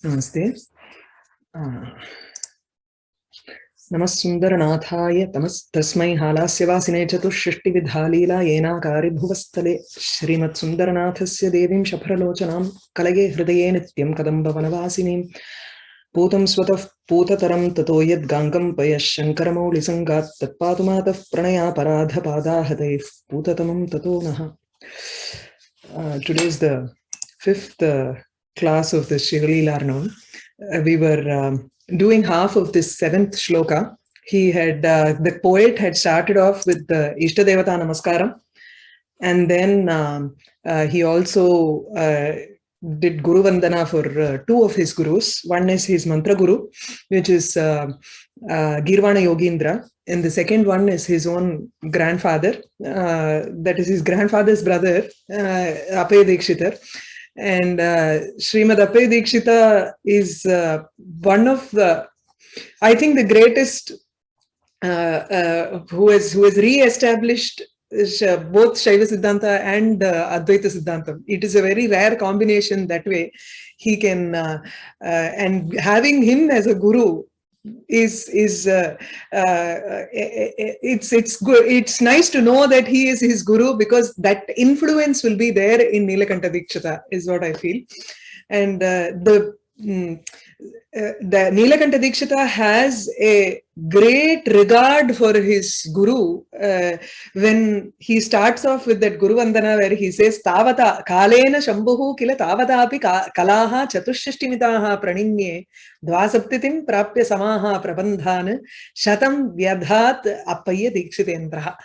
Namaste. Namassundaranathaya tasmai halasyavasine chatushrishtividhalila yenakari bhuvastale Shrimat Sundaranathasya devim shapharalochanam kalage hridaye nityam kadamba vanavasinim Putam swataf putataram tato yad gangam payash shankaramauli sangat tatpatumatav pranaya paradha padahadaiv putatamam tato naha. Today is the fifth class of the Shivaleelarnavam. We were doing half of this seventh shloka. He had the poet had started off with the Ishtadevata Namaskaram, and then he also did Guru Vandana for two of his gurus. One is his mantra guru, which is Girvana Yogindra, and the second one is his own grandfather, that is his grandfather's brother, Apaya Dikshitar. And Srimad Apaya Dikshita is one of the, I think, the greatest who has re-established both Shaiva Siddhanta and Advaita Siddhanta. It is a very rare combination that way. He can, and having him as a guru is it's good. It's nice to know that he is his guru, because that influence will be there in Nilakanta Dikshita, is what I feel. And the Nilakanta Dikshita has a great regard for his guru when he starts off with that Guru Vandana, where he says Tavata Kalena Shambhuhu Kila Tavatapi Kalaha Chatushishtimitaha Praninye Dvasaptitim Prapya Samaha Prabandhan Shatam Vyadhat Appaya Dikshitendraha.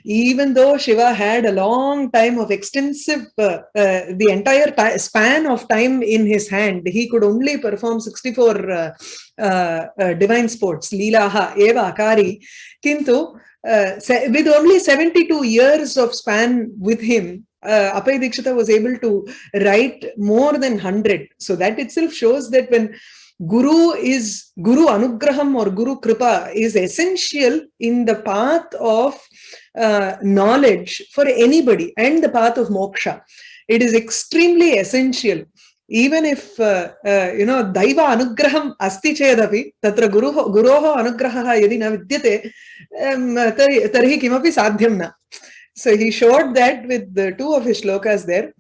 Even though Shiva had a long time of extensive, the entire span of time in his hand, he could only perform 64 divine sports, Leelaha, Eva, Akari. Kintu, with only 72 years of span with him, Apaya Dikshita was able to write more than 100. So that itself shows that when Guru Anugraham or Guru Kripa is essential in the path of knowledge for anybody and the path of moksha. It is extremely essential. Even if, Daiva Anugraham asti chedapi, tatra guroho anugraha yadi na vidyate, tarhi kimapi sadhyam na. So he showed that with the two of his shlokas there.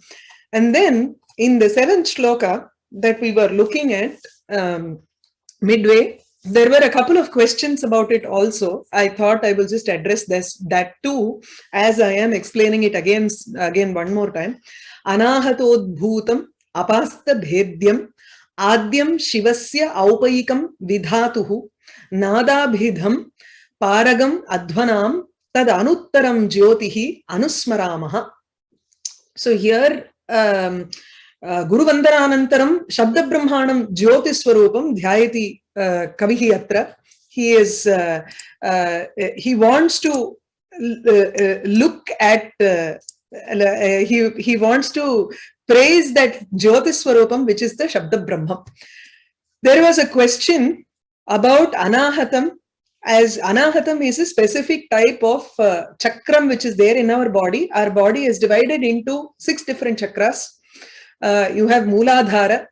And then in the seventh shloka that we were looking at, midway, there were a couple of questions about it also. I thought I will just address that too, as I am explaining it again one more time. Anahatodbhutam apasta bhedyam adyam shivasya aupayikam vidhatuhu nadabhidham paragam adhvanam tad anuttaram jyotihi anusmaramaha. So here Guru Vandananantaram Shabda Brahmanam Jyoti Swarupam Dhyayati Kavihi Atra. He is he wants to look at he wants to praise that Jyoti Swarupam, which is the Shabda Brahma. There was a question about Anahatam, as Anahatam is a specific type of chakram which is there in our body. Our body is divided into 6 different chakras. You have Mooladhara,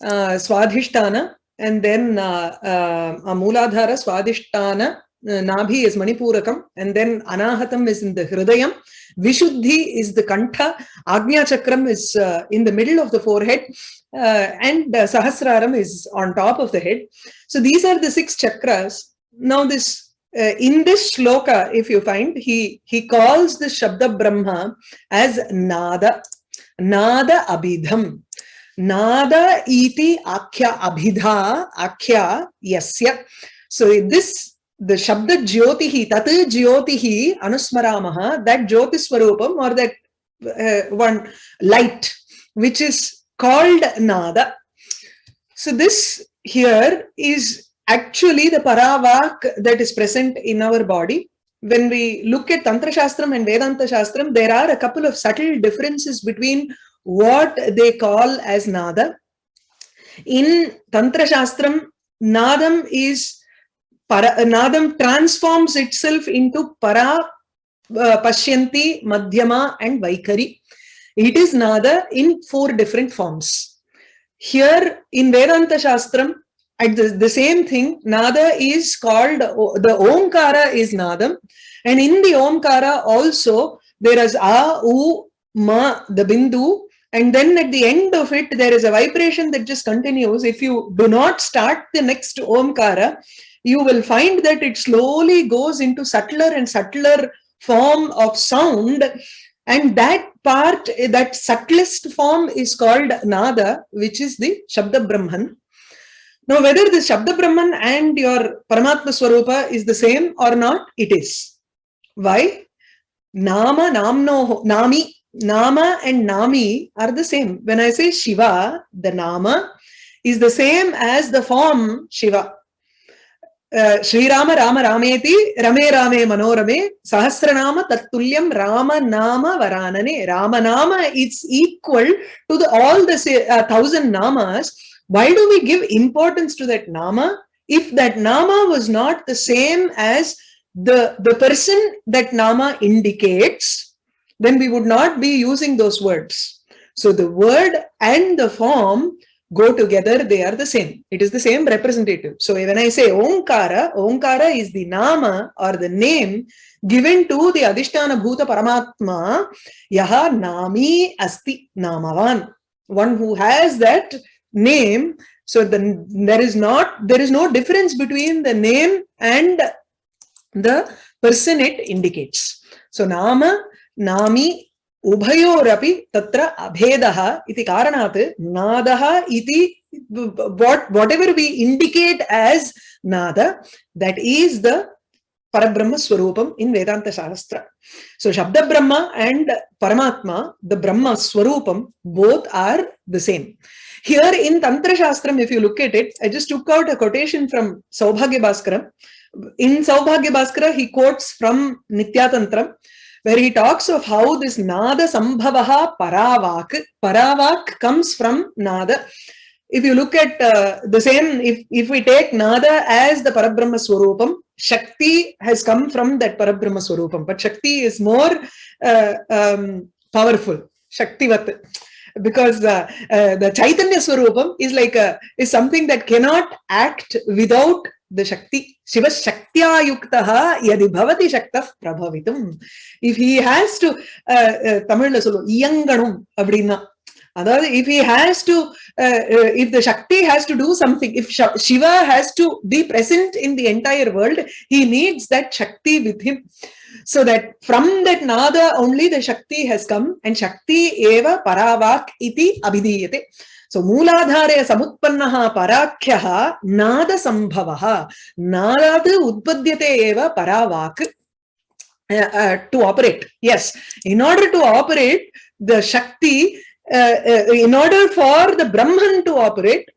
Swadhisthana, and then Mooladhara, Swadhisthana, Nabhi is Manipurakam, and then Anahatam is in the Hridayam, Vishuddhi is the Kantha, Agnya Chakram is in the middle of the forehead, and Sahasraram is on top of the head. So these are the 6 chakras. Now this in this shloka, if you find, he calls the Shabda Brahma as Nada. Nada abhidham. Nada iti akhya abhidha akhya yasya. So this, the Shabda Jyotihi, Tat Jyotihi Anusmaramaha, that Jyoti Swarupam, or that one light, which is called Nada. So this here is actually the Paravak that is present in our body. When we look at Tantra Shastram and Vedanta Shastram, there are a couple of subtle differences between what they call as Nada. In Tantra Shastram, Nadam transforms itself into Para, Pashyanti, Madhyama and Vaikari. It is Nada in 4 different forms. Here in Vedanta Shastram, at the same thing, Nada is called, the Omkara is Nadam. And in the Omkara also, there is A, U, Ma, the Bindu. And then at the end of it, there is a vibration that just continues. If you do not start the next Omkara, you will find that it slowly goes into subtler and subtler form of sound. And that part, that subtlest form is called Nada, which is the Shabda Brahman. Now, whether the Shabda Brahman and your Paramatma Swarupa is the same or not, it is. Why? Nama, Namno, Nami, Nama and Nami are the same. When I say Shiva, the Nama is the same as the form Shiva. Shri Rama Rama Rameti Rame Rame Manorame Sahasranama Tattulyam Rama Nama Varanane. Rama Nama, it's equal to all the 1,000 namas. Why do we give importance to that nama? If that nama was not the same as the person that nama indicates, then we would not be using those words. So the word and the form go together, they are the same. It is the same representative. So when I say Omkara, Omkara is the nama or the name given to the Adhishtana Bhuta Paramatma, Yaha Nami Asti Namavan. One who has that name. So there is no difference between the name and the person it indicates. So Nama, Nami, Ubhayorapi tatra abhedaha iti karanat nadaha iti, whatever we indicate as nada, that is the Parabrahma Swarupam in Vedanta Shastra. So Shabda Brahma and Paramatma, the Brahma Swarupam, both are the same. Here in Tantra Shastram, if you look at it, I just took out a quotation from Saubhagya Bhaskara. In Saubhagya Bhaskara, he quotes from Nitya Tantra, where he talks of how this Nada Sambhavaha Paravak. Paravak comes from Nada. If you look at the same, if we take Nada as the Parabrahma Swarupam, Shakti has come from that Parabrahma Swarupam, but Shakti is more powerful, Shaktivat, because the Chaitanya Swarupam is something that cannot act without the Shakti. Shiva Shaktya Yuktaha Yadi Bhavati Shaktah Prabhavitum. If he has to, Tamil la solo, Iyanganum Abdina. If he has to, if the Shakti has to do something, if Shiva has to be present in the entire world, he needs that Shakti with him. So that from that Nada only the Shakti has come, and Shakti eva paravak iti abhidiyate. So Mooladhare samutpannaha parakhyaha nada sambhavaha. Nada udpadyate eva paravak. To operate. Yes. In order to operate, the Shakti, in order for the Brahman to operate,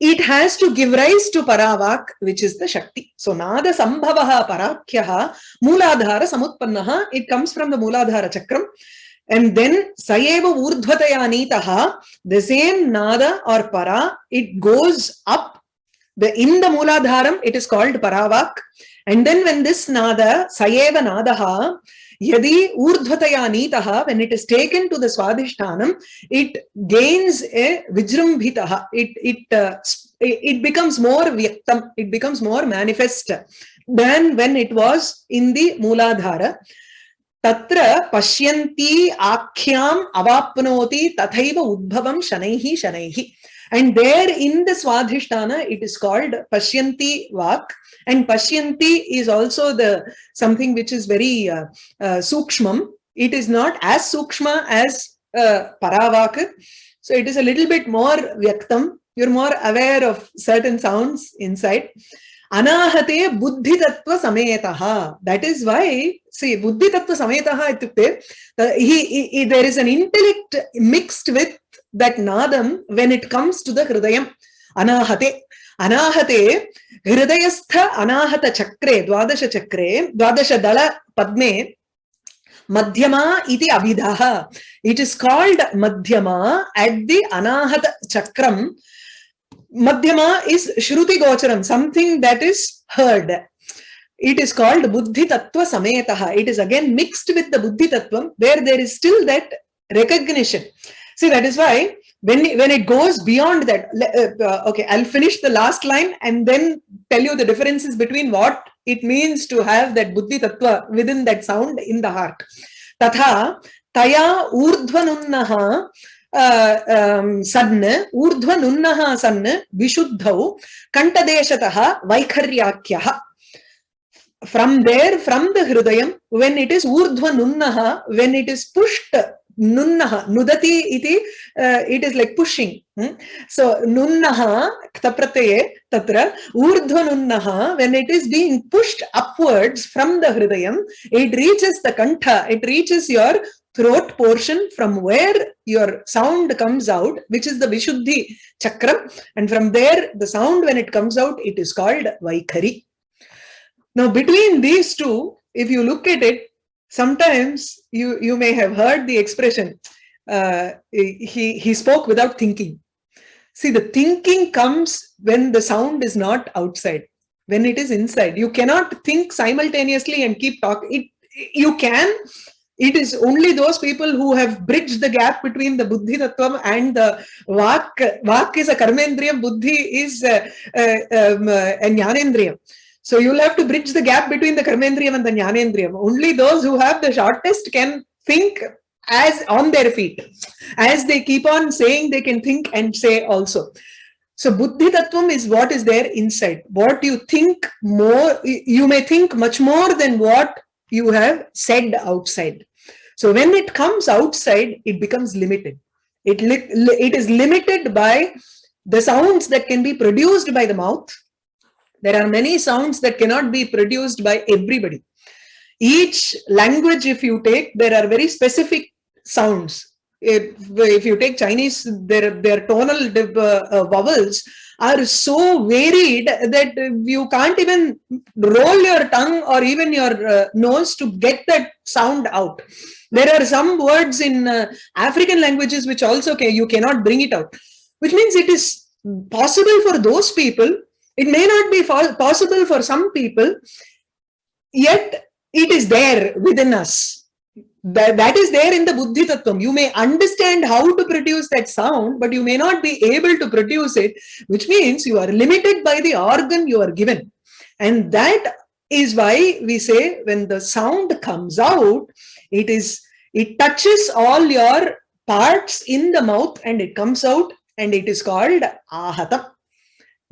it has to give rise to Paravak, which is the Shakti. So Nada Sambhavaha Parakhyaha Mooladhara Samutpannaha, it comes from the Mooladhara Chakram. And then Sayeva Urdhvataya Nitaha, the same Nada or Para, it goes up. In the Mooladharam, it is called Paravak. And then when this Nada, Sayeva Nadaha, Yadi Urdhvataya Nitaha, when it is taken to the Swadhishtanam, it gains a Vijrumbhitaha. It becomes more Vyaktam, it becomes more manifest than when it was in the Mooladhara. Tatra Pashyanti Akhyam Avapnoti Tathaiva Udbhavam Shanaihi Shanaihi. And there in the Swadhisthana, it is called Pashyanti Vak. And Pashyanti is also something which is very Sukshmam. It is not as Sukshma as Paravak. So it is a little bit more Vyaktam. You're more aware of certain sounds inside. Anahate Buddhi Tattva Sametaha. That is why, see, Buddhi Tattva Sametaha, there is an intellect mixed with that Nadam when it comes to the Hridayam. Anahate. Anahate, Hridayastha Anahata Chakre, Dwadasha Chakre, Dwadasha Dala Padme, Madhyama iti Abhidaha. It is called Madhyama at the Anahata Chakram. Madhyama is Shruti Gocharam, something that is heard. It is called Buddhi Tattva Sametaha. It is again mixed with the Buddhi Tattvam, where there is still that recognition. See, that is why When it goes beyond that, okay, I'll finish the last line and then tell you the differences between what it means to have that buddhi tattva within that sound in the heart. Tatha taya urdhvanunnaha sanna urdhvanunnaha sanna vishuddhau kantadeshataha vaikharyakyaha. From there, from the hridayam, when it is urdhvanunnaha, when it is pushed, nunnaha, nudati iti, it is like pushing. So, nunnaha, ktaprataye, tatra, urdhvanunnaha, when it is being pushed upwards from the hridayam, it reaches the kantha, it reaches your throat portion from where your sound comes out, which is the Vishuddhi chakram. And from there, the sound, when it comes out, it is called Vaikhari. Now, between these two, if you look at it, sometimes you may have heard the expression, he spoke without thinking. See, the thinking comes when the sound is not outside, when it is inside. You cannot think simultaneously and keep talking. You can. It is only those people who have bridged the gap between the buddhi tattvam and the vak. Vak is a karmendriyam, buddhi is a jnanendriyam. So you'll have to bridge the gap between the karmendriyam and the jnanendriyam. Only those who have the shortest can think as on their feet. As they keep on saying, they can think and say also. So buddhi tattvam is what is there inside. What you think more, you may think much more than what you have said outside. So when it comes outside, it becomes limited. It is limited by the sounds that can be produced by the mouth. There are many sounds that cannot be produced by everybody. Each language, if you take, there are very specific sounds. If you take Chinese, their tonal vowels are so varied that you can't even roll your tongue or even your nose to get that sound out. There are some words in African languages which also you cannot bring it out, which means it is possible for those people. It may not be possible for some people, yet it is there within us. That is there in the buddhi tattvam. You may understand how to produce that sound, but you may not be able to produce it, which means you are limited by the organ you are given. And that is why we say when the sound comes out, it touches all your parts in the mouth and it comes out, and it is called ahatam.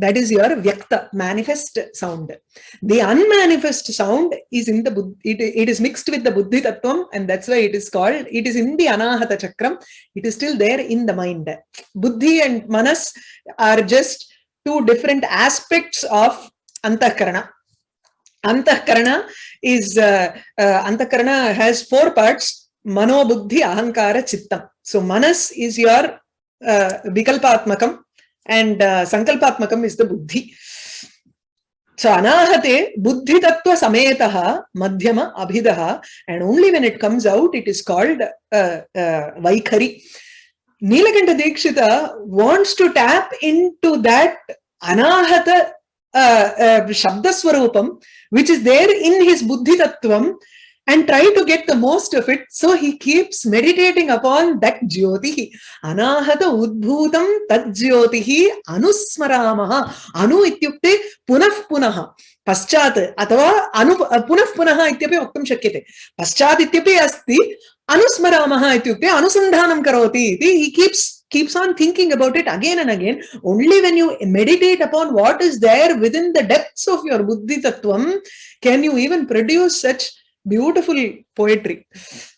That is your vyakta, manifest sound. The unmanifest sound is in the it is mixed with the buddhi tattvam, and that's why it is called, it is in the anahata chakram. It is still there in the mind. Buddhi and manas are just two different aspects of antahkarana. Antahkarana is antahkarana has four parts: mano, buddhi, ahankara, chittam. So manas is your vikalpatmakam, and sankalpatmakam is the buddhi. So anahate buddhi tattva sametaha madhyama abhidaha, and only when it comes out it is called Vaikhari. Nilakanta Dikshita wants to tap into that anahata shabdaswarupam which is there in his buddhi tattvam and try to get the most of it. So he keeps meditating upon that jyotihi. Anahata udbhutam tad jyotihi anusmaramaha. Anu ityukte punah punaha. Paschat atava anu punah punaha ityapi vaktum shakyate. Paschat ityapi asti anusmaramaha ityukte anusandhanam karoti. He keeps on thinking about it again and again. Only when you meditate upon what is there within the depths of your buddhi tattvam can you even produce such beautiful poetry,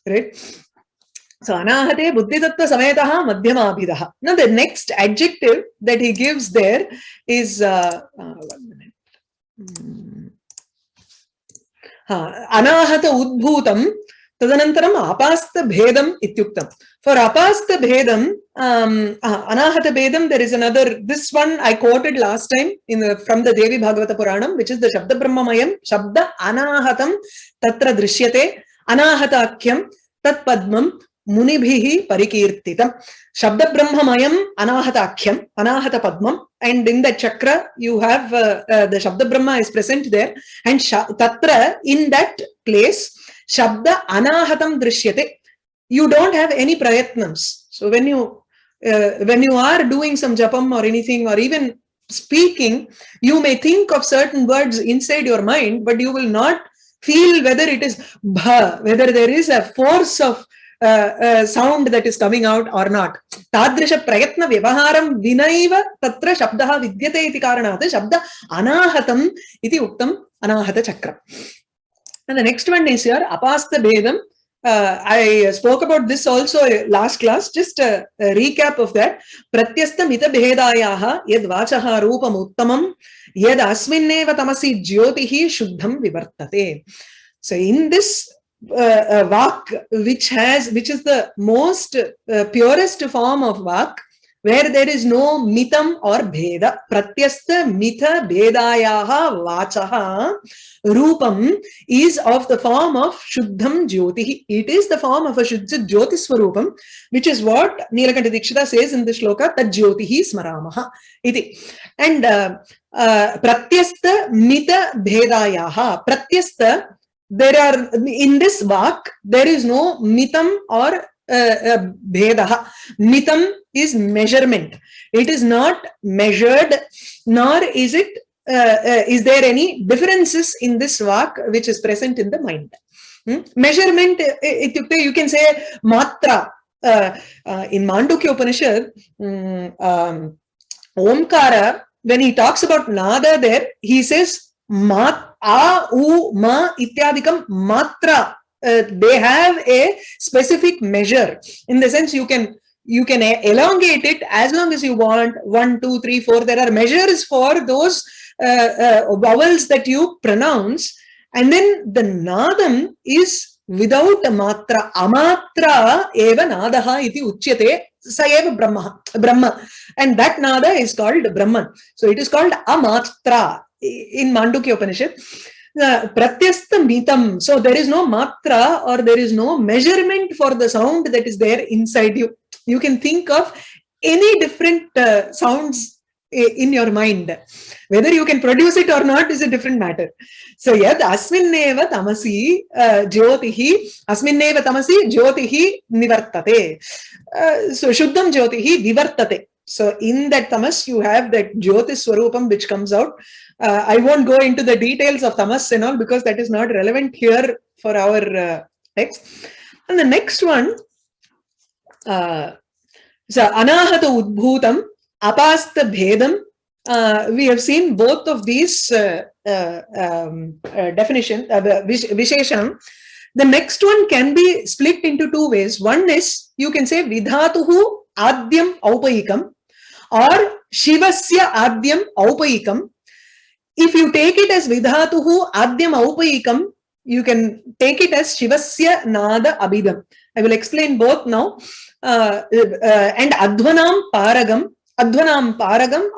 right? So anahate buddhi tattva sametaha madhyama abhidaha. Now the next adjective that he gives there is 1 minute. Anahata udbhutam tadanantaram apasta bhedam ityuktam. For apasta bhedam, anahata bhedam, there is another, this one I quoted last time from the Devi Bhagavata Puranam, which is the Shabda Brahmamayam, Shabda Anahatam Tatra Drishyate, Anahata Akhyam, Tat Padmam, Munibhihi Parikirtitam. Shabda Brahmamayam, Anahata Akhyam, Anahata Padmam, and in that chakra you have the Shabda Brahma is present there, and Tatra, in that place, Shabda Anahatam Drishyate. You don't have any prayatnams. So when you when you are doing some japam or anything, or even speaking, you may think of certain words inside your mind, but you will not feel whether it is bha, whether there is a force of sound that is coming out or not. Tadrisha prayatna vyavaharam vinaiva tatra shabdaha vidyate iti karanat shabda anahatam iti uktam anahata chakram. And the next one is here apastha bedam. I spoke about this also last class. Just a recap of that. Pratyastha mita bhedayaha yad vachaha roopam uttamam yad asminneva tamasi jyotihi shuddham vivartate. So in this vak, which is the most purest form of vak, where there is no mitam or bheda, pratyastha mita bhedayaha vachaha Rupam is of the form of Shuddham Jyotihi. It is the form of a Shuddha Jyotiswarupam, which is what Nilakanta Dikshita says in the Shloka, Tad Jyotihi Smaramaha. Iti. And Pratyastha Mita Bhedayaha. Pratyastha, there are, in this vak, there is no mitam or bhedaha. Mitam is measurement. It is not measured, nor is it is there any differences in this vak which is present in the mind. Measurement, you can say matra. In Mandukya Upanishad, Omkara, when he talks about nada there, he says mat, a, u, ma, ityadikam matra. They have a specific measure. In the sense, you can elongate it as long as you want. 1, 2, 3, 4. There are measures for those vowels that you pronounce, and then the nadam is without a matra. Amatra eva nadaha iti uchyate sa eva brahma, and that nada is called Brahman. So it is called amatra in Mandukya Upanishad. Pratyastha mitam. So there is no matra or there is no measurement for the sound that is there inside you. You can think of any different sounds in your mind. Whether you can produce it or not is a different matter. So yad asminneva tamasi jyotihi nivartate. So shuddham jyotihi vivartate. So in that tamas you have that jyotis swarupam which comes out. I won't go into the details of tamas and all because that is not relevant here for our text. And the next one, so anahata udbhutam, apastha bhedam. We have seen both of these definition, visheshanam. The next one can be split into two ways. One is, you can say vidhatuhu adyam aupayikam or shivasya adyam aupayikam. If you take it as vidhatuhu adyam aupayikam, you can take it as shivasya nada abhidam. I will explain both now. And adhvanam paragam. Adhvanam paragam,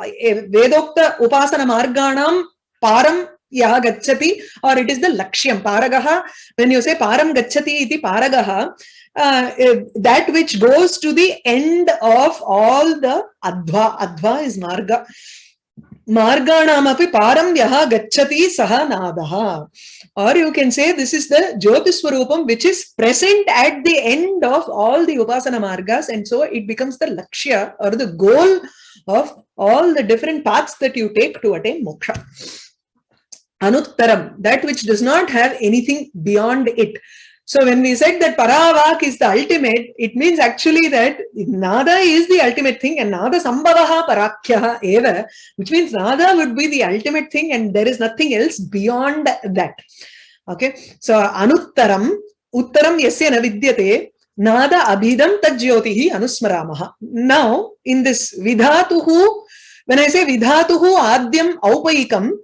vedokta upasana marganam param yaha gacchati, or it is the lakshyam. Paragaha, when you say param gacchati iti paragaha, that which goes to the end of all the adhva. Adhva is marga. Marganamapi param yaha gacchati saha nadaha. Or you can say this is the Jyotiswarupam which is present at the end of all the Upasana Margas, and so it becomes the Lakshya or the goal of all the different paths that you take to attain moksha. Anuttaram, that which does not have anything beyond it. So when we said that Paravak is the ultimate, it means actually that Nada is the ultimate thing and Nada Sambhavaha Parakyaha Eva, which means Nada would be the ultimate thing and there is nothing else beyond that. Okay, so Anuttaram, Uttaram Yasya Navidyate, Nada Abhidam Tajyotihi Anusmaramaha. Now, in this Vidhatuhu, when I say Vidhatuhu Adyam Aupayikam,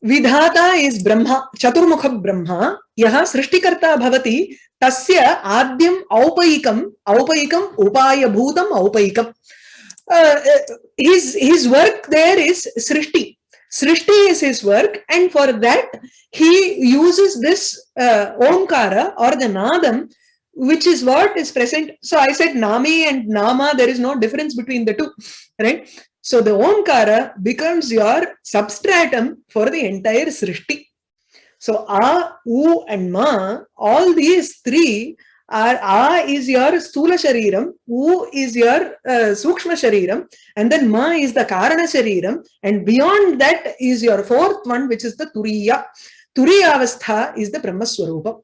Vidhata is Brahma, Chaturmukha Brahma, Yaha Srishtikarta Bhavati, Tasya Adyam Aupayikam, Aupayikam Upaya Bhutam Aupayikam. His work there is Srishti. Srishti is his work, and for that he uses this Omkara or the Nadam, which is what is present. So I said Nami and Nama, there is no difference between the two, right? So the Omkara becomes your substratum for the entire Srishti. So A, U and Ma, all these three A is your Sthula Shariram, U is your Sukshma Shariram, and then Ma is the Karana Shariram, and beyond that is your fourth one, which is the Turiya. Turiya Avastha is the Brahma Swarupam.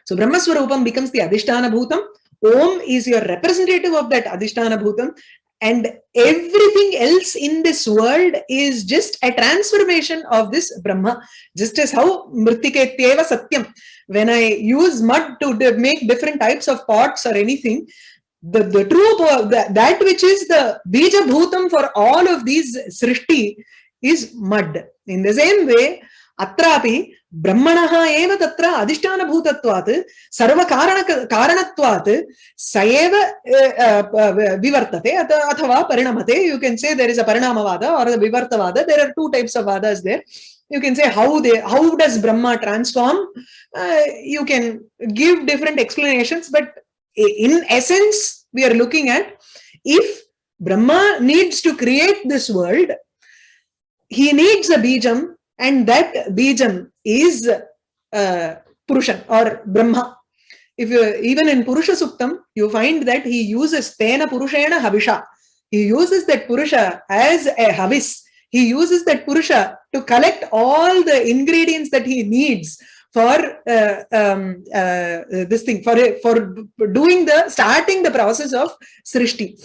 So Brahma Swarupam becomes the Adhishtana Bhutam. Om is your representative of that Adhishtana Bhutam, and everything else in this world is just a transformation of this Brahma. Just as how Mritiketyeva Satyam, when I use mud to make different types of pots or anything, the true, that which is the Bija Bhutam for all of these Srishti is mud. In the same way, Atrapi Brahmanaha eva tatra adhishtana bhutatvat sarva karanatvat saeva vivartate athava parinamate. You can say there is a parinamavada or the vivartavada. There are two types of vadas there. You can say how does Brahma transform? You can give different explanations, but in essence, we are looking at if Brahma needs to create this world, he needs a bijam, and that bijam is Purushan or Brahma. If you, even in Purusha Suktam, you find that he uses Tena Purushena Havisha. He uses that Purusha as a Havis. He uses that Purusha to collect all the ingredients that he needs for this thing, for doing starting the process of Srishti.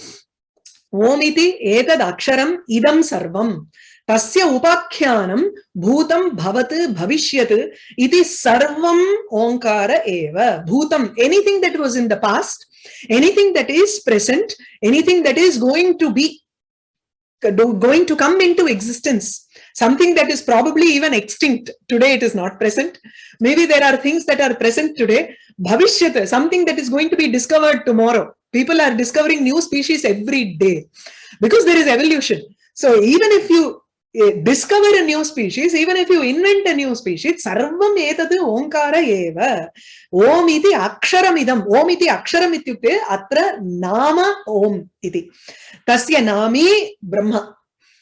Omiti etad aksharam idam sarvam. Tasya upakhyanam bhutam bhavat bhavishyat iti sarvam onkara eva. Bhutam, anything that was in the past, anything that is present, anything that is going to come into existence, something that is probably even extinct. Today it is not present. Maybe there are things that are present today. Bhavishyat, something that is going to be discovered tomorrow. People are discovering new species every day because there is evolution. So even if you discover a new species, even if you invent a new species, sarvam etadu onkara eva. Om iti aksharam idam. Om iti aksharam ityukte atra nama om iti. Tasya nami Brahma.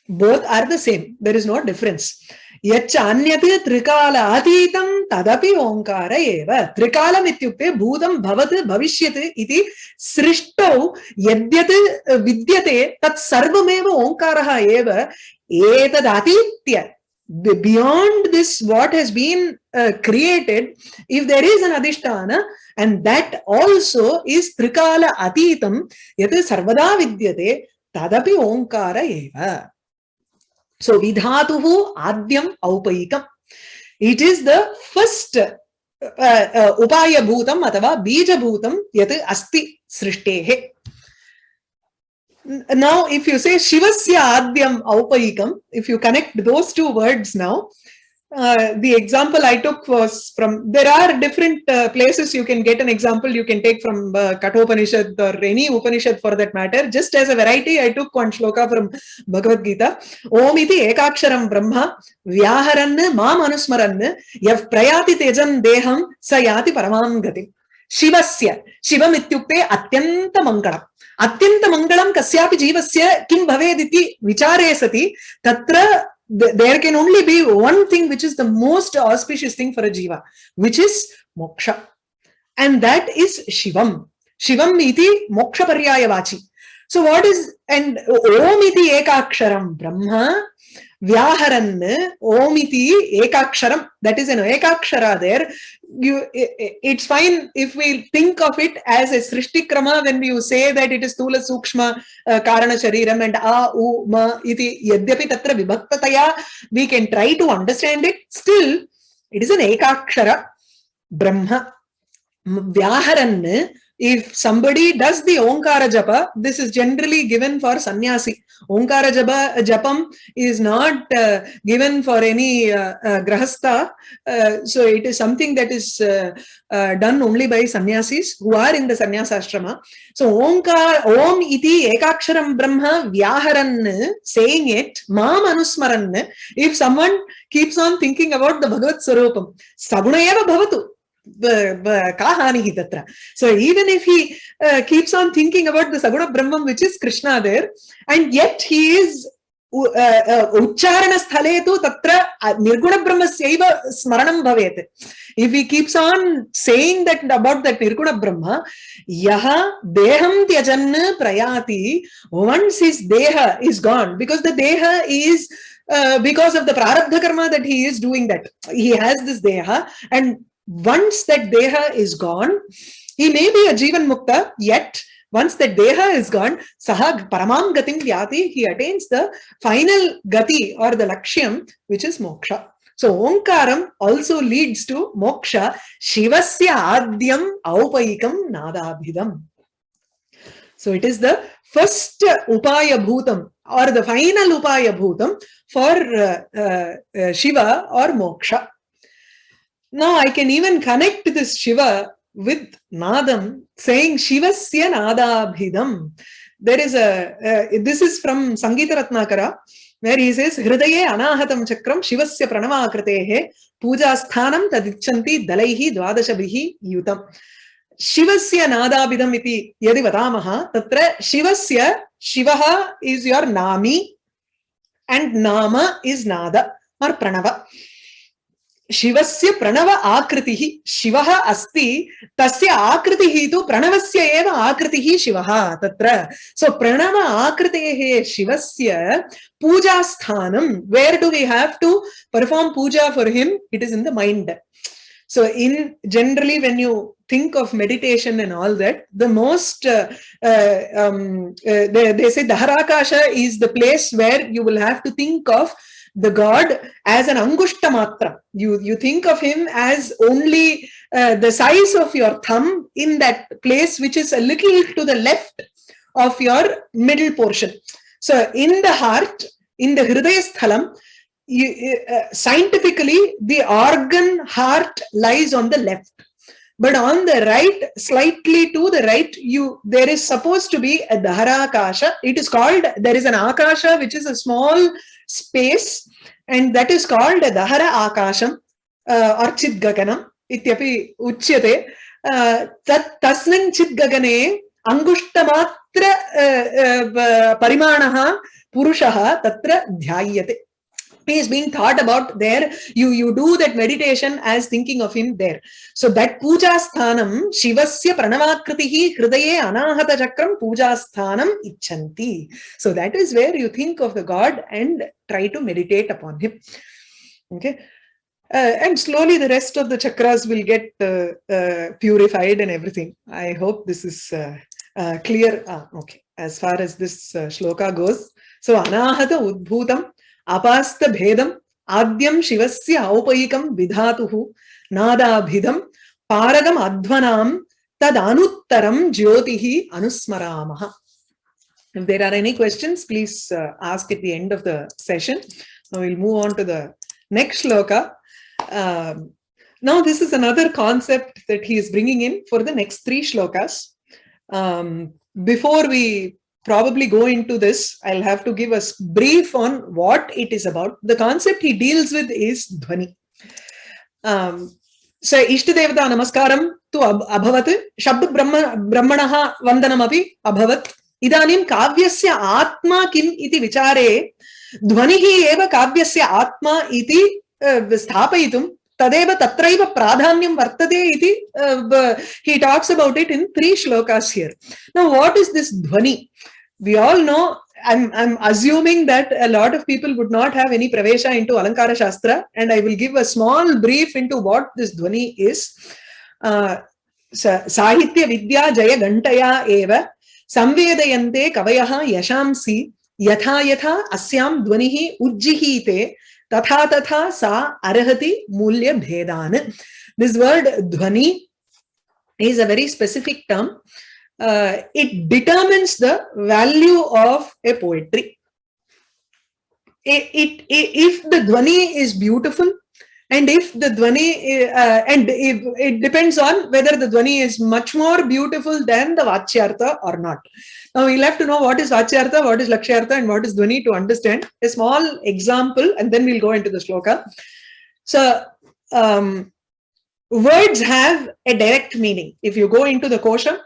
Both are the same. There is no difference. Yacha anyate trikala atitam tadapi onkara eva. Trikalam ityukte bhutam bhavat bhavishyate iti srishto yadyat vidyate tat sarvameva onkaraha eva. Etad beyond this, what has been created, if there is an adhishtana, and that also is trikala atitam, yat sarvada vidyate, tadapi onkara eva. So vidhatuhu adyam aupayikam. It is the first upaya bhutam atava bija bhutam yat asti srishtehe. Now, if you say Shivasya Adyam Aupayikam, if you connect those two words now, the example I took was from, there are different places you can get an example. You can take from Kathopanishad or any Upanishad for that matter. Just as a variety, I took one shloka from Bhagavad Gita. Om iti ekaksharam brahma vyaharan mam anusmaran yav prayati tejam deham sayati paramam gatim. Shivasya. Shivam ityukte atyanta mangalam. Atyanta mangalam kasyapi jivasya kim bhavediti vichare sati tatra there can only be one thing which is the most auspicious thing for a jiva, which is moksha, and that is Shivam. Shivam iti moksha paryaya vachi. So what is, and Om iti ekaksharam Brahma vyaharan Om iti ekaksharam, that is an ekakshara there. It's fine if we think of it as a srishti krama when you say that it is Stula Sukshma Karana Shariram and A U Ma iti yadyapi tatra vibhaktataya, we can try to understand it. Still, it is an ekakshara Brahma vyaharan. If somebody does the Onkara Japa, this is generally given for sannyasi. Onkara Japam is not given for any grahastha. So it is something that is done only by sannyasis who are in the sannyasa ashrama. So Om iti ekaksharam Brahma vyaharan, saying it, mam anusmaran. If someone keeps on thinking about the Bhagavad Swarupam, sagunayeva bhavatu. So even if he keeps on thinking about the Saguna Brahman, which is Krishna there, and yet he is uchcharana sthale tu tatra nirguna brahmasyaiva smaranam bhavet. If he keeps on saying that about that nirguna brahma, yaha deham tyajan prayati, once his deha is gone, because the deha is because of the prarabdha karma that he is doing, that he has this deha, and once that deha is gone, he may be a jivan mukta, yet once that deha is gone, saha paramam gatim vyati, he attains the final gati or the lakshyam, which is moksha. So Omkaram also leads to moksha. Shivasya adyam aupayikam nadabhidam. So it is the first upaya bhutam or the final upaya bhutam for Shiva or moksha. Now I can even connect this Shiva with Nadam, saying Shivasya Nadabhidam. There is this is from Sangita Ratnakara, where he says, Hridaye anahatam chakram Shivasya pranamakratehe puja sthanam tadichanti dalaihi dvadashabhihi yutam. Shivasya Nadabhidam iti yadi vadamaha, tatra Shivasya, Shivaha is your Nami and Nama is Nada or Pranava. Shivasya pranava akritihi, Shivaha asti, tasya akritihi tu pranavasya eva akritihi Shivaha tatra. So pranava akritehe Shivasya puja sthanam, where do we have to perform puja for him? It is in the mind. So in generally when you think of meditation and all that, the most they say Dharakasha is the place where you will have to think of the God as an angushta matra. You think of him as only the size of your thumb in that place which is a little to the left of your middle portion. So in the heart, in the Hridaya Sthalam, scientifically the organ heart lies on the left. But on the right, slightly to the right, there is supposed to be a Dharakasha. It is called, there is an Akasha which is a small space, and that is called a Dhara Akasham or Chidgaganam ityapi uchyate. Tasmin Chidgagane Angushtamatra Parimanaha Purushaha Tatra Dhyayate. He is being thought about there. You do that meditation as thinking of him there. So that puja sthanam, Shivasya pranavakritihi hridaye anahata chakram puja sthanam icchanti. So that is where you think of the God and try to meditate upon him. Okay. And slowly the rest of the chakras will get purified and everything. I hope this is clear. Okay. As far as this shloka goes. So anahata udbhutam apasta bhedam adyam shivasya aupayikam vidhatuhu nadabhidam paragam adhvanam tad anuttaram jyotihi anusmaramaha. If there are any questions, please ask at the end of the session. Now we'll move on to the next shloka. Now this is another concept that he is bringing in for the next 3 shlokas. Before we probably go into this, I'll have to give a brief on what it is about. The concept he deals with is dhvani. So Ishtadevata namaskaram tu abhavat, shabd brahmanaha vandanam api abhavat. Idanim kavyasya atma kim iti vichare dhvanihi eva kavyasya atma iti sthapayitum tadeva tatraiva pradhanyam vartate iti. He talks about it in 3 shlokas here. Now what is this dhvani? We all know, I'm assuming that a lot of people would not have any pravesha into Alankara Shastra, and I will give a small brief into what this dhvani is. Sahitya vidya jaya gantaya eva samvedayante kavayaha yashamsi yatha yatha asyam dhvanihi ujjihite tatha tatha sa arahati mulya bhedan. This word dhvani is a very specific term. It determines the value of a poetry. If the dhvani is beautiful, and if the dhvani, and if it depends on whether the dhvani is much more beautiful than the vachyartha or not. Now we'll have to know what is vachyartha, what is lakshyartha, and what is dhvani to understand. A small example, and then we'll go into the shloka. So words have a direct meaning. If you go into the kosha,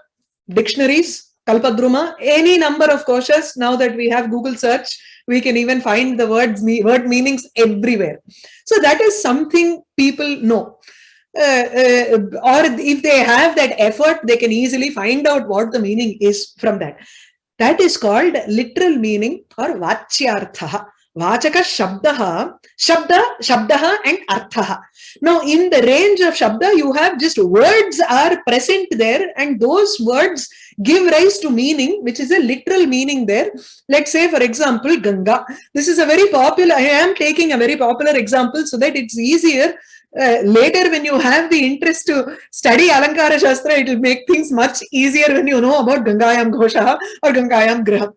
dictionaries, Kalpadruma, any number of koshas, now that we have Google search, We can even find the word meanings everywhere. So that is something people know. Or if they have that effort, they can easily find out what the meaning is from that. That is called literal meaning or vachyartha. Vachaka shabdaha, shabdaha and arthaha. Now, in the range of shabda, you have just words are present there, and those words give rise to meaning, which is a literal meaning there. Let's say, for example, Ganga. This is a very popular, I am taking a very popular example so that it's easier. Later, when you have the interest to study Alankara Shastra, it will make things much easier when you know about Gangayam Ghoshaha or Gangayam Griham.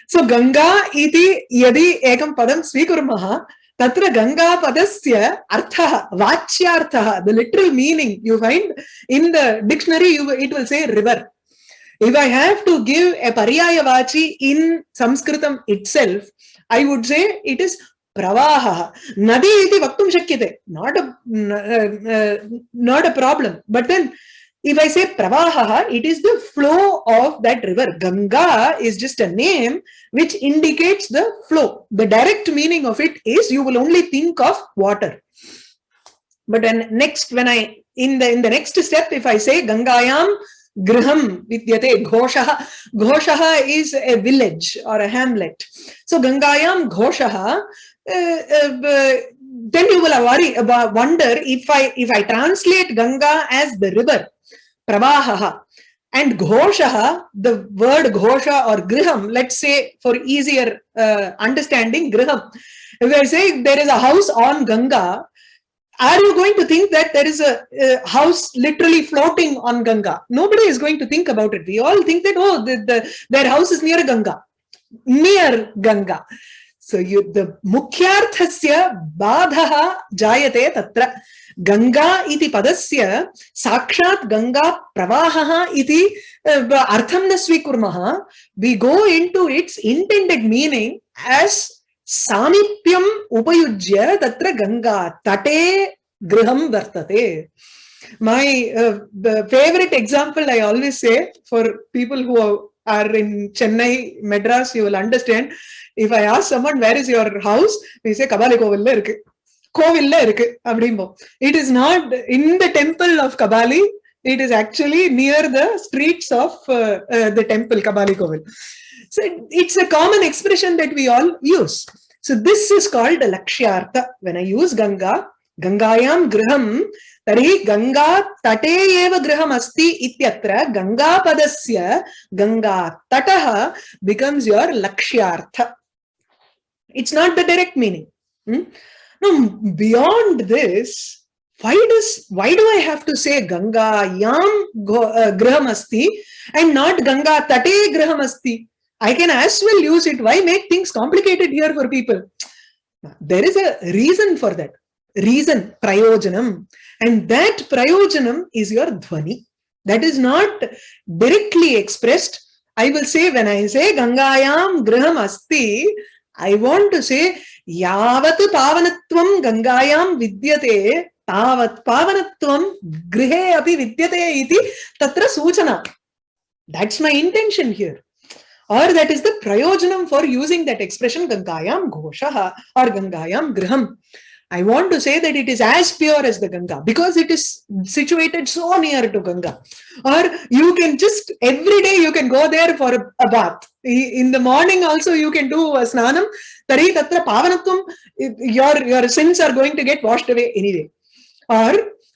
So, Ganga iti yadi ekam padam svikurmaha, tatra Ganga padasya arthaha, vachyarthaha, the literal meaning you find in the dictionary, it will say river. If I have to give a pariyaya vachi in Sanskritam itself, I would say it is Pravaha. Nadi iti vaktum shakyate. Not a problem. But then, if I say Pravaha, it is the flow of that river. Ganga is just a name which indicates the flow. The direct meaning of it is you will only think of water. But then next, when in the next step, if I say Gangayam Griham vidyate Ghoshaha. Ghoshaha is a village or a hamlet. So Gangayam Ghoshaha, then you will wonder if I translate Ganga as the river, Pravaha, and Ghoshaha, the word Ghosha or Griham, let's say for easier understanding, Griham. If I say there is a house on Ganga, are you going to think that there is a house literally floating on Ganga? Nobody is going to think about it. We all think that, oh, their house is near Ganga. Near Ganga. So the mukhyarthasya badhaha jayate tatra. Ganga iti padasya sakshat Ganga pravahaha iti artham na svikurmaha. We go into its intended meaning as Samipyam upayujya tatra Ganga tate griham vartate. My favorite example I always say for people who are in Chennai, Madras, you will understand. If I ask someone, where is your house? We say, Kabali Kovilla irukku. Kovilla irukku. Abdimbo. It is not in the temple of Kabali. It is actually near the streets of the temple, Kabali Kovil. So it's a common expression that we all use. So this is called lakshyartha. When I use Ganga, Gangayam Griham, tari Ganga tate eva Griham asti ityatra Ganga padasya Ganga tataha becomes your lakshyartha. It's not the direct meaning. Now, beyond this, why do I have to say Gangayam Griham asti and not Ganga tate Griham asti? I can as well use it. Why make things complicated here for people? There is a reason for that. Reason, prayojanam. And that prayojanam is your dhvani. That is not directly expressed. I will say, when I say Gangayam Griham asti, I want to say Yavat pavanatvam Gangayam vidyate tavat pavanatvam grihe api vidyate iti tatra suchana. That's my intention here. Or that is the prayojanam for using that expression Gangayam Ghoshaha or Gangayam Griham. I want to say that it is as pure as the Ganga because it is situated so near to Ganga. Or you can just, every day you can go there for a bath. In the morning also you can do a snanam. Tari tatra pavanatvam, your sins are going to get washed away anyway. Or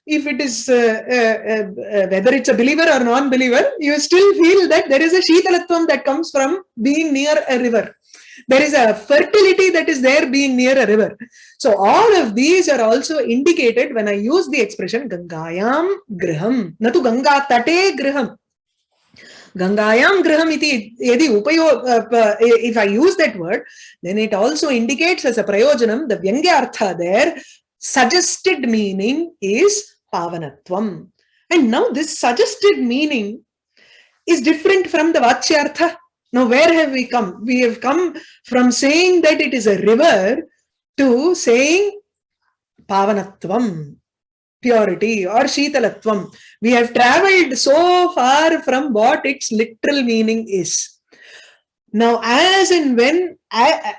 if it is, whether it's a believer or non-believer, you still feel that there is a shitalatvam that comes from being near a river. There is a fertility that is there being near a river. So all of these are also indicated when I use the expression Gangayam Griham, natu Ganga tate Griham. Gangayam Griham iti yadi upayo, if I use that word, then it also indicates as a prayojanam, the vyangyartha there, suggested meaning is pavanatvam. And now this suggested meaning is different from the vachyartha. Now where have we come? We have come from saying that it is a river to saying pavanatvam, purity or shitalatvam. We have traveled so far from what its literal meaning is. Now, as and when,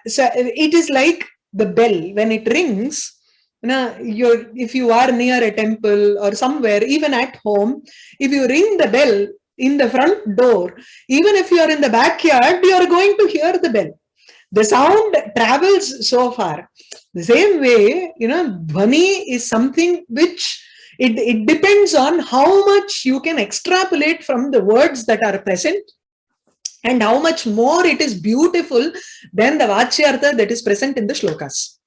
so it is like the bell, when it rings, if you are near a temple or somewhere, even at home, if you ring the bell in the front door, even if you are in the backyard, you are going to hear the bell. The sound travels so far. The same way, dhvani is something which it depends on how much you can extrapolate from the words that are present, and how much more it is beautiful than the vachyartha that is present in the shlokas.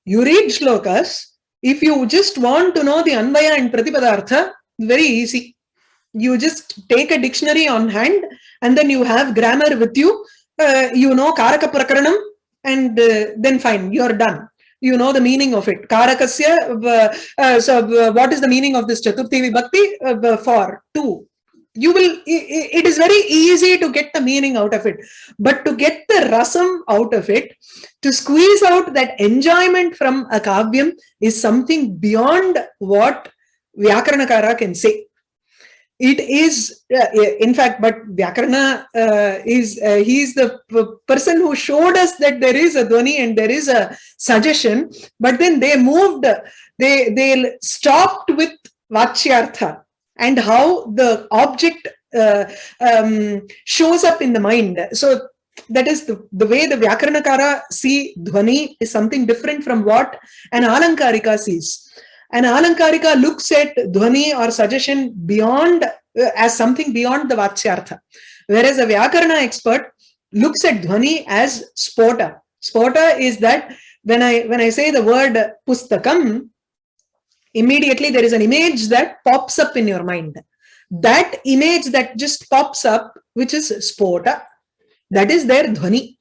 You read shlokas, if you just want to know the anvaya and pratipadartha, very easy. You just take a dictionary on hand, and then you have grammar with you, you know karaka prakaranam, and then fine, you are done. You know the meaning of it. Karakasya, so what is the meaning of this chaturthi vibhakti? For two. You will, it is very easy to get the meaning out of it, but to get the rasam out of it, to squeeze out that enjoyment from a kavyam, is something beyond what Vyakaranakara can say. It is, in fact, but Vyakarana he is the person who showed us that there is a dhvani and there is a suggestion, but then they moved, they stopped with vachyartha and how the object shows up in the mind. So that is the way the Vyakaranakara see dhvani is something different from what an alankarika sees. An alankarika looks at dhvani or suggestion beyond, as something beyond the vachyartha, whereas a Vyakarana expert looks at dhvani as spota. Spota is that when I say the word pustakam, immediately there is an image that pops up in your mind. That image that just pops up, which is spota, that is their dhvani.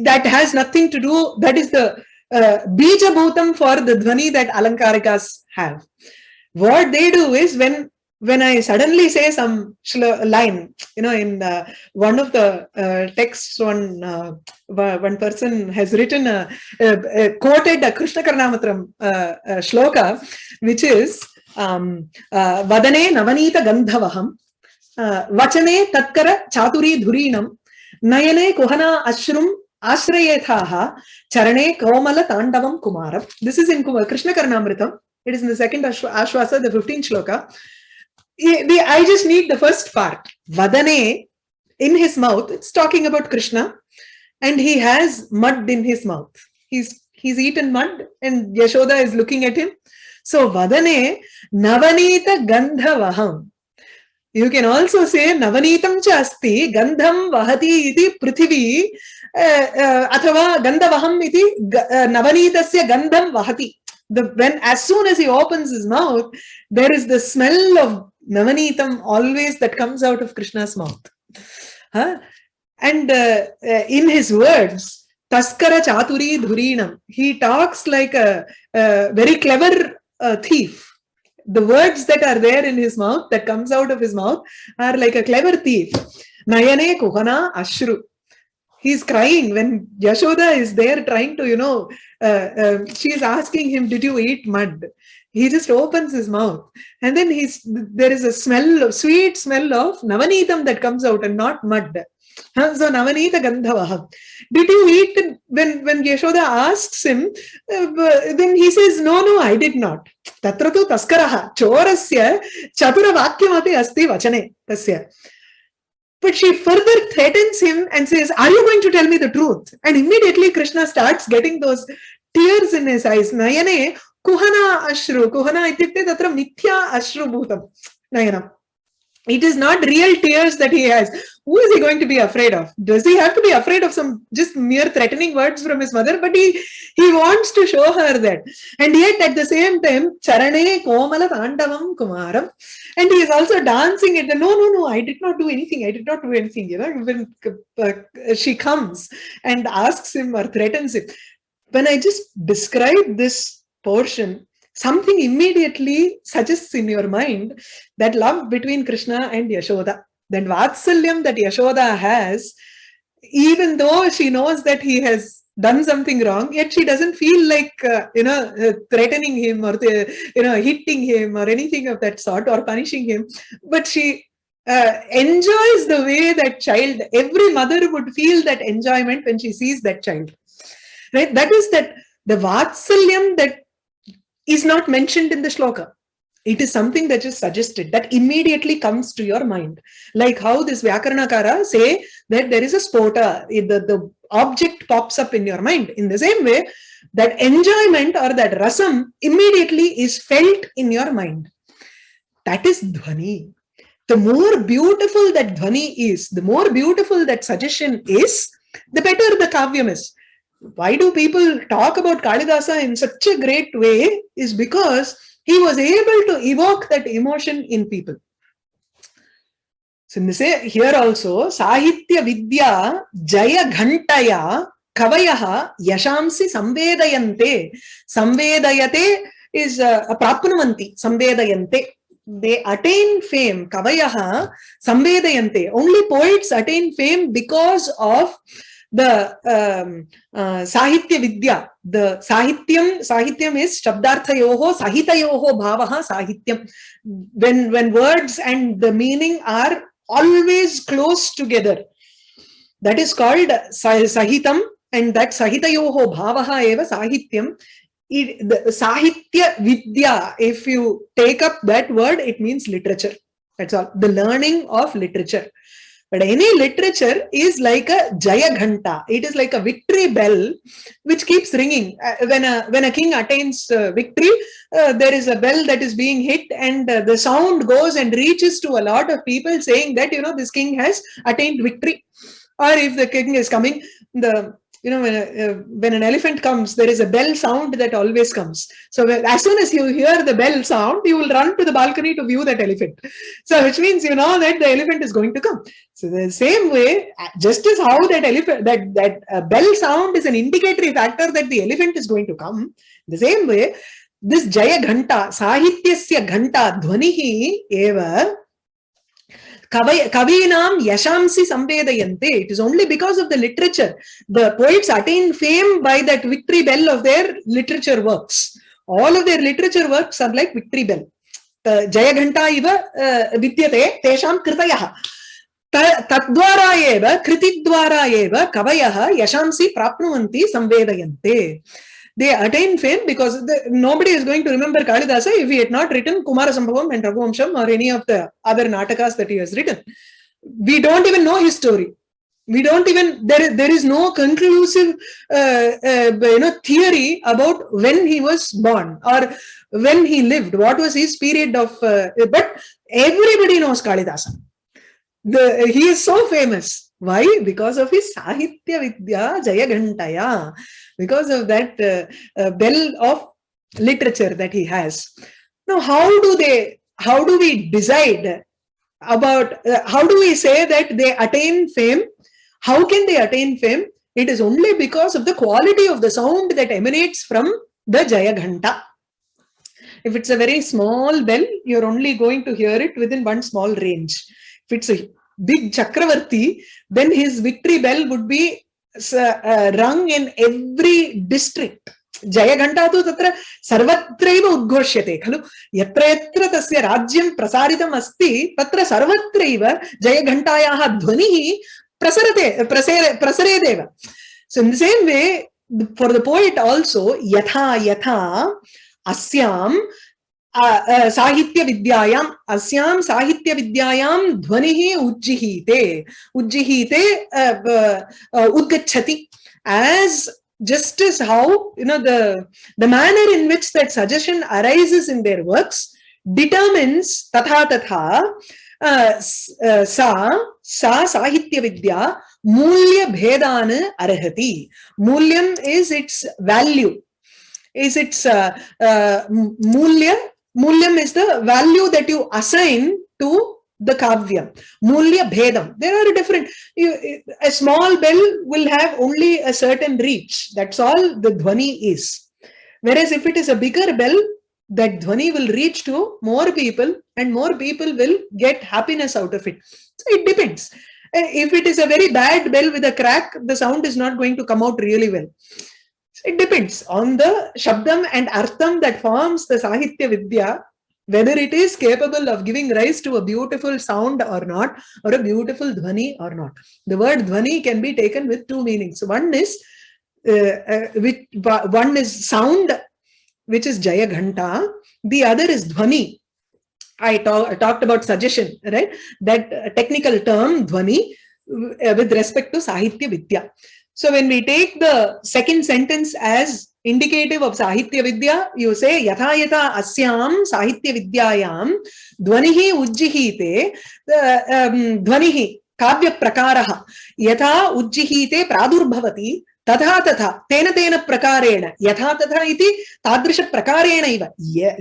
That has nothing to do, that is the bija bhutam for the dhvani that alankarikas have. What they do is, when I suddenly say some line, in one of the texts, one person has written quoted a Krishna Karnamatram shloka, which is vadane navanita gandhavaham vachane tatkara chaturi dhurinam nayane kuhana ashrum Ashrayethaha Charane Komala Tandavam Kumaram. This is in Krishna Karnamritam. It is in the second Ashwasa, the 15th shloka. I just need the first part. Vadane, in his mouth, it's talking about Krishna, and he has mud in his mouth. He's eaten mud, and Yashoda is looking at him. So Vadane Navanita Gandhavaham. You can also say Navanitam chasti Gandham Vahati iti Prithvi Athava Gandhavaham iti Navanitasya Gandham Vahati. When as soon as he opens his mouth, there is the smell of Navanitam always that comes out of Krishna's mouth. And in his words, Taskara Chaturi Dhurinam, he talks like a very clever thief. The words that are there in his mouth, that comes out of his mouth, are like a clever thief. Nayane Kuhana Ashru. He's crying when Yashoda is there trying to, she's asking him, did you eat mud? He just opens his mouth, and then there is a sweet smell of Navanitam that comes out and not mud. So Navanita Gandhavaha. Did you eat? When Yashoda asks him, then he says, no, I did not. Tatratu taskaraha chorasya chatura vakyamati asti vachane tasya. But she further threatens him and says, are you going to tell me the truth? And immediately Krishna starts getting those tears in his eyes. Nayane kuhana ashru. Kuhana ityukte tatra mithya ashru bhutam. Nayana. It is not real tears that he has. Who is he going to be afraid of? Does he have to be afraid of some just mere threatening words from his mother? But he wants to show her that. And yet at the same time, Charane Komala Tandavam Kumaram. And he is also dancing at the, no, I did not do anything. I did not do anything. When she comes and asks him or threatens him. When I just describe this portion, something immediately suggests in your mind that love between Krishna and Yashoda, that Vatsalyam that Yashoda has, even though she knows that he has done something wrong, yet she doesn't feel like, threatening him or, hitting him or anything of that sort or punishing him. But she enjoys the way that child, every mother would feel that enjoyment when she sees that child. Right? That is that the Vatsalyam that is not mentioned in the shloka. It is something that is suggested, that immediately comes to your mind. Like how this Vyakaranakara say that there is a spota, the object pops up in your mind. In the same way, that enjoyment or that rasam immediately is felt in your mind. That is dhvani. The more beautiful that dhvani is, the more beautiful that suggestion is, the better the kavyam is. Why do people talk about Kalidasa in such a great way is because he was able to evoke that emotion in people. So here also, Sahitya Vidya Jaya Ghantaya Kavayaha Yashamsi Samvedayante. Samvedayate is a Prapnuvanti, Samvedayante. They attain fame, Kavayaha Samvedayante. Only poets attain fame because of the Sahitya Vidya. The Sahityam is Shabdarthayoho, Sahitayoho Bhavaha Sahityam. When words and the meaning are always close together, that is called Sahitam, and that Sahitayoho Bhavaha eva Sahityam. The Sahitya Vidya, if you take up that word, it means literature. That's all. The learning of literature. But any literature is like a Jaya Ghanta. It is like a victory bell which keeps ringing. When a king attains victory, there is a bell that is being hit, and the sound goes and reaches to a lot of people saying that, this king has attained victory. Or if the king is coming, when an elephant comes, there is a bell sound that always comes. So as soon as you hear the bell sound, you will run to the balcony to view that elephant. So which means you know that the elephant is going to come. So the same way, just as how that elephant, that bell sound is an indicatory factor that the elephant is going to come, the same way, this Jaya Ghanta, Sahityasya Ghanta, Dhvanihi eva Kavinam Yashamsi Samvedayante. It is only because of the literature. The poets attain fame by that victory bell of their literature works. All of their literature works are like victory bell. Jaya Ghanta iva vidyate tesham kritayaha. Tadvara eva kritidvara eva kavayaha yashamsi prapnuvanti samvedayante. They attain fame because nobody is going to remember Kalidasa if he had not written Kumarasambhavam and Raghuvamsham or any of the other Natakas that he has written. We don't even know his story. We don't even, there is no conclusive theory about when he was born or when he lived, what was his period of, but everybody knows Kalidasa. He is so famous. Why? Because of his Sahitya Vidya Jaya Ghantaya. Because of that bell of literature that he has. Now, how do we decide about, how do we say that they attain fame? How can they attain fame? It is only because of the quality of the sound that emanates from the Jaya Ghanta. If it's a very small bell, you're only going to hear it within one small range. If it's a big Chakravarti, then his victory bell would be rung in every district. Jaya Ghanta tu tatra sarvatraiva udghoshyate khalu yatra yatra tasya rajyam prasaritam asti tatra sarvatraiva Jaya Ghantayaha dhvanihi prasaredeva. So in the same way, for the poet also, yatha asyam Sahitya Vidyayam Dhvanihi Ujjihite Udgachati. As just as how the manner in which that suggestion arises in their works determines tatha sa Sahitya Vidya Mulya Bhedana Arahati. Mulyam is its value, is its Mulyam is the value that you assign to the kavya. Mulya bhedam. There are different. A small bell will have only a certain reach. That's all the dhvani is. Whereas if it is a bigger bell, that dhvani will reach to more people and more people will get happiness out of it. So it depends. If it is a very bad bell with a crack, the sound is not going to come out really well. It depends on the Shabdam and Artham that forms the Sahitya Vidya. whether it is capable of giving rise to a beautiful sound or not, or a beautiful dhvani or not. The word dhvani can be taken with two meanings. One is sound, which is Jaya Ghanta. The other is dhvani. I talked about suggestion, right? That technical term dhvani with respect to Sahitya Vidya. So when we take the second sentence as indicative of Sahitya Vidya, you say yatha yatha asyam Sahitya Vidyayam dhvanihi ujjihite dhvanihi kavya prakaraha yatha ujjihite pradurbhavati तथा तथा तेन तेन प्रकारेण यथा तथा इति तादृश प्रकारेण इव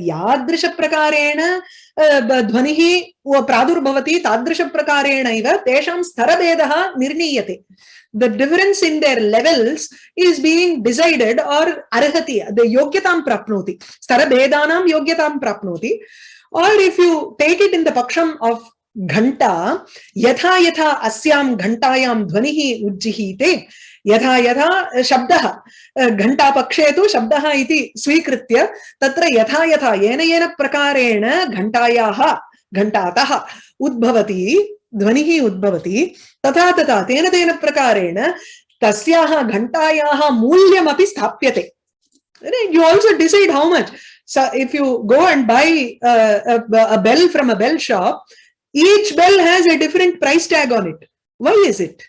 यादृश प्रकारेण ध्वनिः प्रादुर्भवति तादृश प्रकारेण इव तेषां स्तरभेदः निर्णीयते. The difference in their levels is being decided or arhati, the yogyatam prapnoti, starabhedanam yogyatam prapnoti. Or if you take it in the paksham of ghanta, yatha yatha asyam ghantayam dhvanihi ujjihite, यथा यथा शब्दः घंटा पक्षे तु शब्दः इति स्वीकृत्य तत्र यथा यथा येन येन प्रकारेण घंटायाः घंटातः उद्भवति ध्वनिः उद्भवति तथा तथा तेन तेन प्रकारेण तस्याः घंटायाः मूल्यमपि स्थाप्यते. You also decide how much. So if you go and buy a bell from a bell shop, each bell has a different price tag on it. Why is it?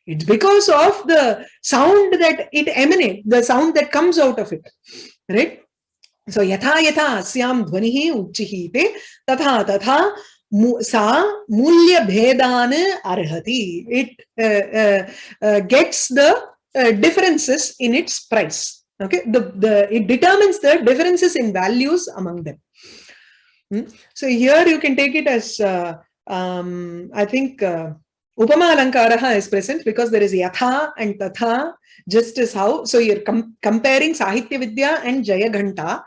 It's because of the sound that it emanates, the sound that comes out of it, right? So yatha yatha asyam dhvanihi ujjihite tatha tatha sa mulya bhedan arhati. It gets the differences in its price. Okay, it determines the differences in values among them. So here you can take it as I think. Upama alankaraha is present because there is yatha and tatha, just as how. So you're comparing Sahitya Vidya and Jaya Ghanta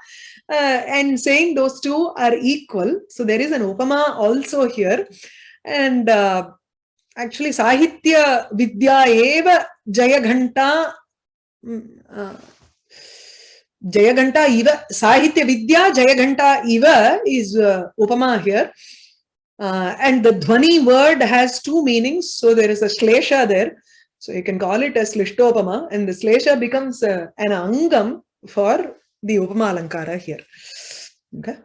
and saying those two are equal. So there is an upama also here. And actually Sahitya Vidya eva Jaya Ghanta iva. Sahitya Vidya Jaya Ghanta iva is upama here. And the dhvani word has two meanings. So there is a shlesha there. So you can call it as slishtopama. And the shlesha becomes an angam for the upama alankara here. Okay.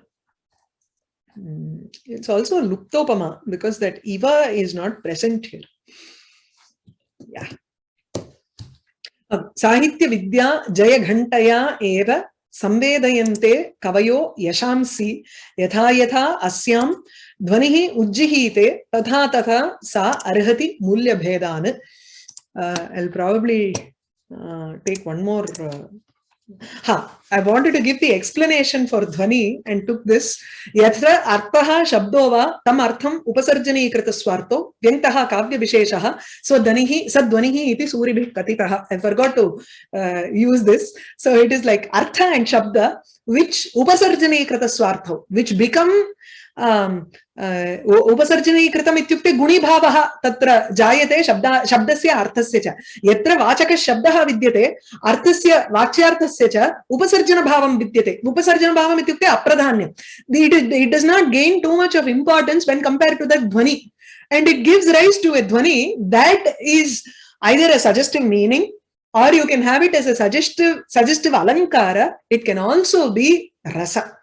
It's also luptopama because that iva is not present here. Yeah. Sahitya Vidya Jaya Ghantaya eva संवेदयन्ते कवयो यशांसि यथा यथा अस्यां ध्वनिः उज्जिहीते तथा तथा सा अर्हति मूल्यभेदान्. I'll probably take one more. I wanted to give the explanation for dhvani and took this. Yatra arthaha shabdo va tam artham upasarjaneekrita swarto vyantah kavya visheshah so dhvanihi sadhvanihi iti suribhih katitah. I forgot to use this. So it is like artha and shabda which upasarjaneekrita swartho, which become उपसर्जनीकृतम् इत्युक्ते गुणीभावः तत्र जायते शब्दस्य अर्थस्य च. यत्र वाचकः शब्दः विद्यते अर्थस्य वाच्यार्थस्य च उपसर्जनभावं विद्यते. उपसर्जनभावम् इत्युक्ते अप्रधान्यम्. It does not gain too much of importance when compared to that dhvani, and it gives rise to a dhvani that is either a suggestive meaning or you can have it as a suggestive alankara. It can also be rasa.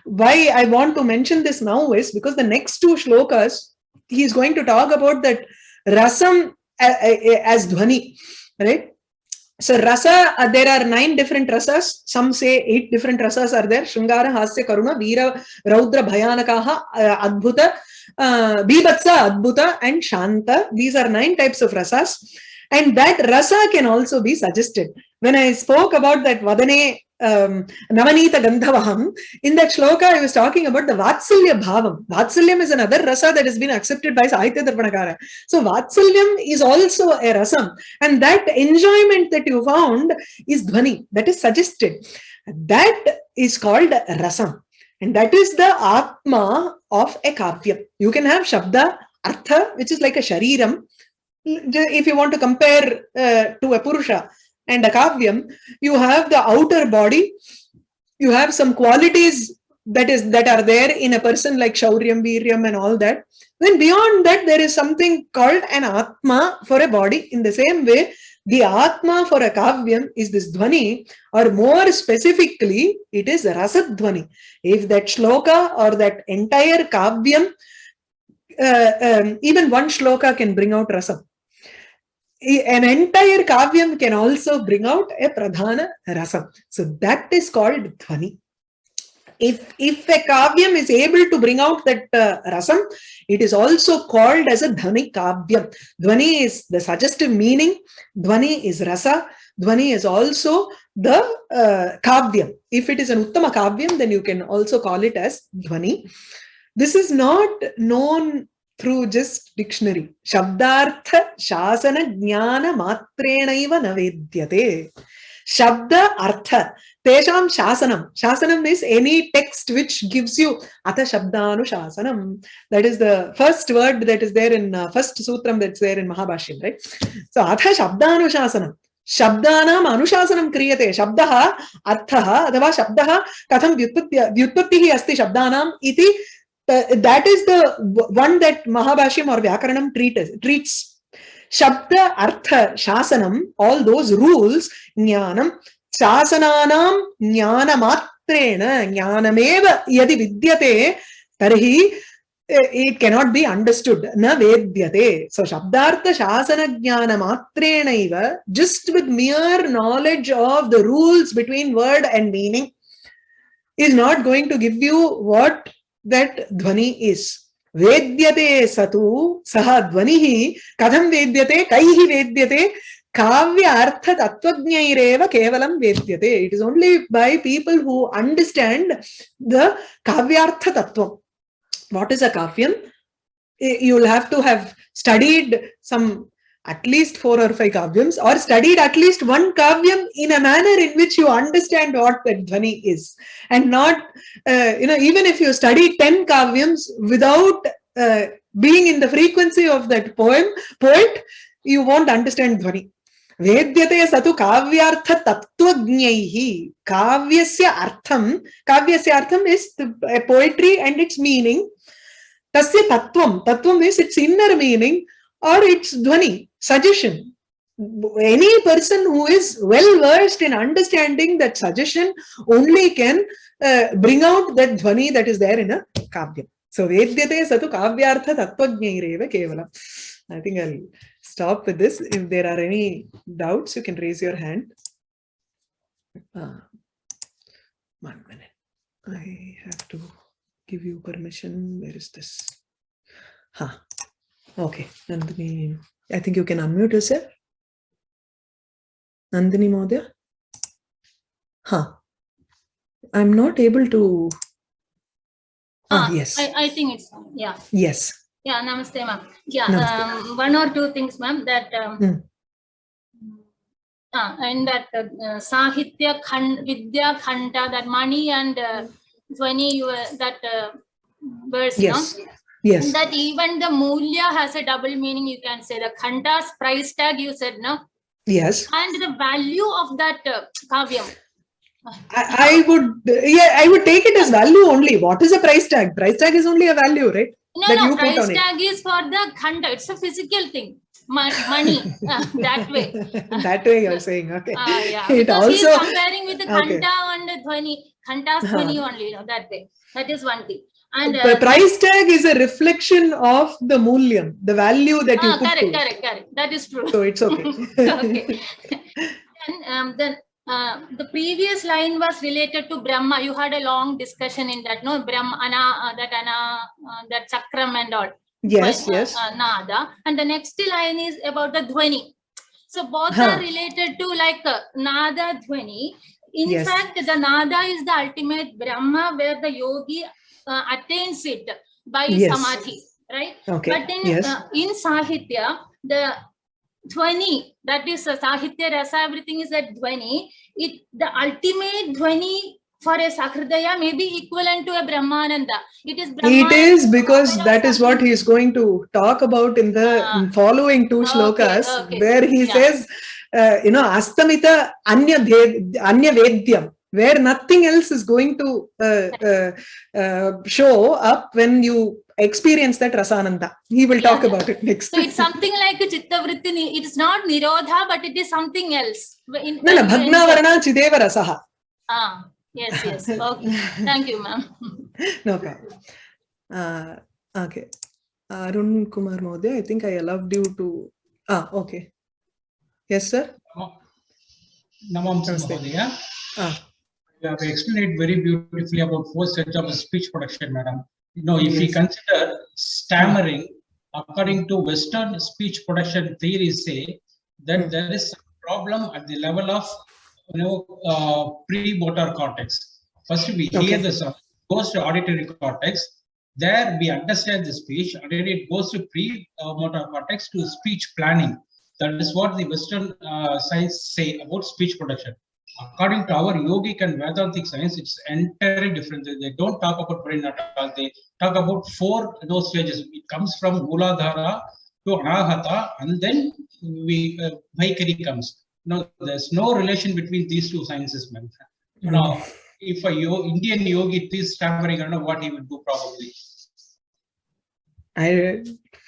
Why I want to mention this now is because the next two shlokas, he is going to talk about that rasam as dhvani, right? So rasa, there are 9 different rasas. Some say 8 different rasas are there. Shringara, Hasya, Karuna, Veera, Raudra, Bhayanakaha, Adbhuta, Bibhatsa, Adbhuta and Shanta. These are 9 types of rasas. And that rasa can also be suggested. When I spoke about that Vadane Navanita Gandhavaham, in that shloka I was talking about the Vatsalya Bhavam. Vatsalyam is another rasa that has been accepted by Sahitya Darpanakara. So Vatsalyam is also a rasam. And that enjoyment that you found is dhvani, that is suggested. That is called rasam. And that is the Atma of a Kavyam. You can have Shabda, Artha, which is like a Shariram. If you want to compare to a Purusha and a Kavyam, you have the outer body, you have some qualities that are there in a person like Shauryam, Viryam and all that. Then beyond that, there is something called an Atma for a body. In the same way, the Atma for a Kavyam is this Dhvani, or more specifically, it is Rasadhvani. If that Shloka or that entire Kavyam, even one Shloka can bring out Rasam. An entire Kavyam can also bring out a Pradhana Rasam. So that is called Dhvani. If a Kavyam is able to bring out that Rasam, it is also called as a Dhvani Kavyam. Dhvani is the suggestive meaning, Dhvani is Rasa, Dhvani is also the Kavyam. If it is an Uttama Kavyam, then you can also call it as Dhvani. This is not known through just dictionary. Shabdartha shasana jnana matrenaiva navedyate. Shabda artha. Tesham shasanam. Shasanam is any text which gives you atha shabdanu shasanam. That is the first word that is there in first sutram that's there in Mahabhashyam, right? So atha shabdanu shasanam. Shabdanam anushasanam kriyate. Shabdaha arthaha adava shabdaha katham vyutpattihi asti shabdanam iti. That is the one that Mahabhashyam or Vyakaranam treats. Shabda, Artha, Shasanam, all those rules, Jnanam, Shasananam, Jnanamatrena, Jnanameva yadi vidyate, tarhi, it cannot be understood. Na vedyate. So, Shabdartha, Shasana, Jnanamatrena, just with mere knowledge of the rules between word and meaning, is not going to give you what that Dhvani is. Vedyate satu saha Dhvanihi kadham vedyate kaihi vedyate kavya artha tattvajnaireva kevalam vedyate. It is only by people who understand the kavyartha tattvam. What is a kavyam? You will have to have studied some at least 4 or 5 kavyams, or studied at least one kavyam in a manner in which you understand what that Dhvani is, and not even if you study 10 kavyams without being in the frequency of that poet, you won't understand Dhvani. Vedyate satu kavyartha tattvajnaihi. Kavyasya artham is the poetry and its meaning. Tasya tattvam is its inner meaning or its Dhvani, suggestion. Any person who is well versed in understanding that suggestion only can bring out that Dhvani that is there in a Kavyam. So, Vedyate satu kavyartha tattvajnaireva kevalam. I think I'll stop with this. If there are any doubts, you can raise your hand. 1 minute. I have to give you permission. Where is this? Okay, Nandini, I think you can unmute yourself. Nandini Modya? I'm not able to. Yes. I think it's fine. Yeah. Yes. Yeah, namaste, ma'am. Yeah, Namaste. 1 or 2 things, ma'am, that in that Sahitya Vidya Khanda, that money and Dhvani, that verse, yes. No? Yes. That even the Mulya has a double meaning, you can say. The Khanda's price tag, you said, no? Yes. And the value of that Kavyam. I would take it as value only. What is a price tag? Price tag is only a value, right? No, price tag is for the Khanda. It's a physical thing. Money. That way. That way you're saying, okay. Yeah. Because he is comparing with the Khanda and the Dhvani. Khanda's Dhvani only, that way. That is one thing. And the price tag is a reflection of the mulyam, the value that you put to correct. That is true. So it's okay. Okay. Then the previous line was related to Brahma. You had a long discussion in that, no? Brahma, that Chakram and all. Yes, yes. Nada. And the next line is about the Dhvani. So both are related to like Nada, Dhvani. In fact, the Nada is the ultimate Brahma where the yogi attains it by samadhi, right? Okay. But in Sahitya, the Dhvani, that is Sahitya Rasa, everything is that Dhvani. The ultimate Dhvani for a Sakridaya may be equivalent to a Brahmananda. It is because that is what he is going to talk about in the following 2 shlokas, where he says, Astamita Anya Vedyam. where nothing else is going to show up when you experience that rasananda. He will talk about it next. So it's something like a chitta vritti. It is not nirodha, but it is something else. No, bhagna varana chideva rasaha. Yes. Okay. Thank you, ma'am. No problem. Okay. Arun Kumar Mohdya, I think I allowed you to. Okay. Yes, sir. Namaste. You have explained it very beautifully about 4 steps of speech production, madam. If we consider stammering, according to Western speech production theories, say that there is a problem at the level of pre-motor cortex. First, we hear the sound, goes to auditory cortex. There, we understand the speech, and then it goes to pre-motor cortex to speech planning. That is what the Western science say about speech production. According to our yogic and Vedantic science, it's entirely different. They don't talk about brain at all. They talk about 4 stages. It comes from Muladhara to Anahata, and then Vaikari comes. There's no relation between these 2 sciences, man. If a Indian yogi is stammering, I don't know what he would do probably.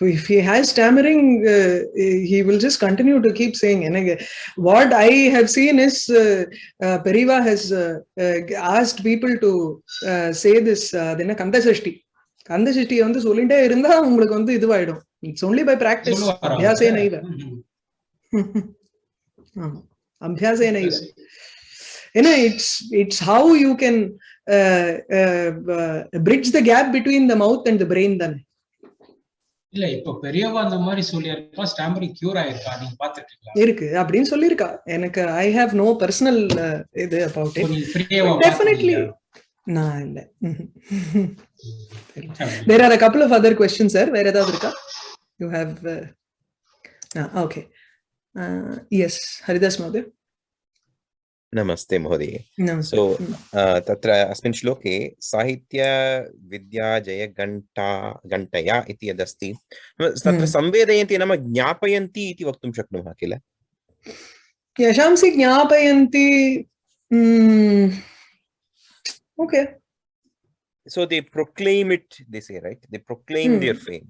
If he has stammering, he will just continue to keep saying. And what I have seen is Periva has asked people to say this Kandasashti. Kandasashti வந்து சொல்லிட்டே இருந்தா உங்களுக்கு வந்து இதுவாயிடும். It's only by practice. Abhyasena iva. Abhyasena iva. It's how you can bridge the gap between the mouth and the brain then. இல்ல இப்ப பெரியவா அந்த மாதிரி சொல்லியிருக்கா ஸ்டாமரிங் கியூர் ஆயிருக்கா நீங்க பாத்துட்டீங்களா இருக்கு அப்படின்னு சொல்லிருக்கா எனக்கு I have no personal இது about it definitely நான் இல்ல there are a couple of other questions sir வேற ஏதாவது இருக்கா you have okay yes Haridas Mohdaya Namaste Mohdaya. So tatra asmin shloke sahitya vidya jaya gantaya iti yadasti tatra samvedayanti nama jnapayanti iti vaktum shaknumah kila yashamsi jnapayanti okay so they proclaim it, they say, right? They proclaim their fame,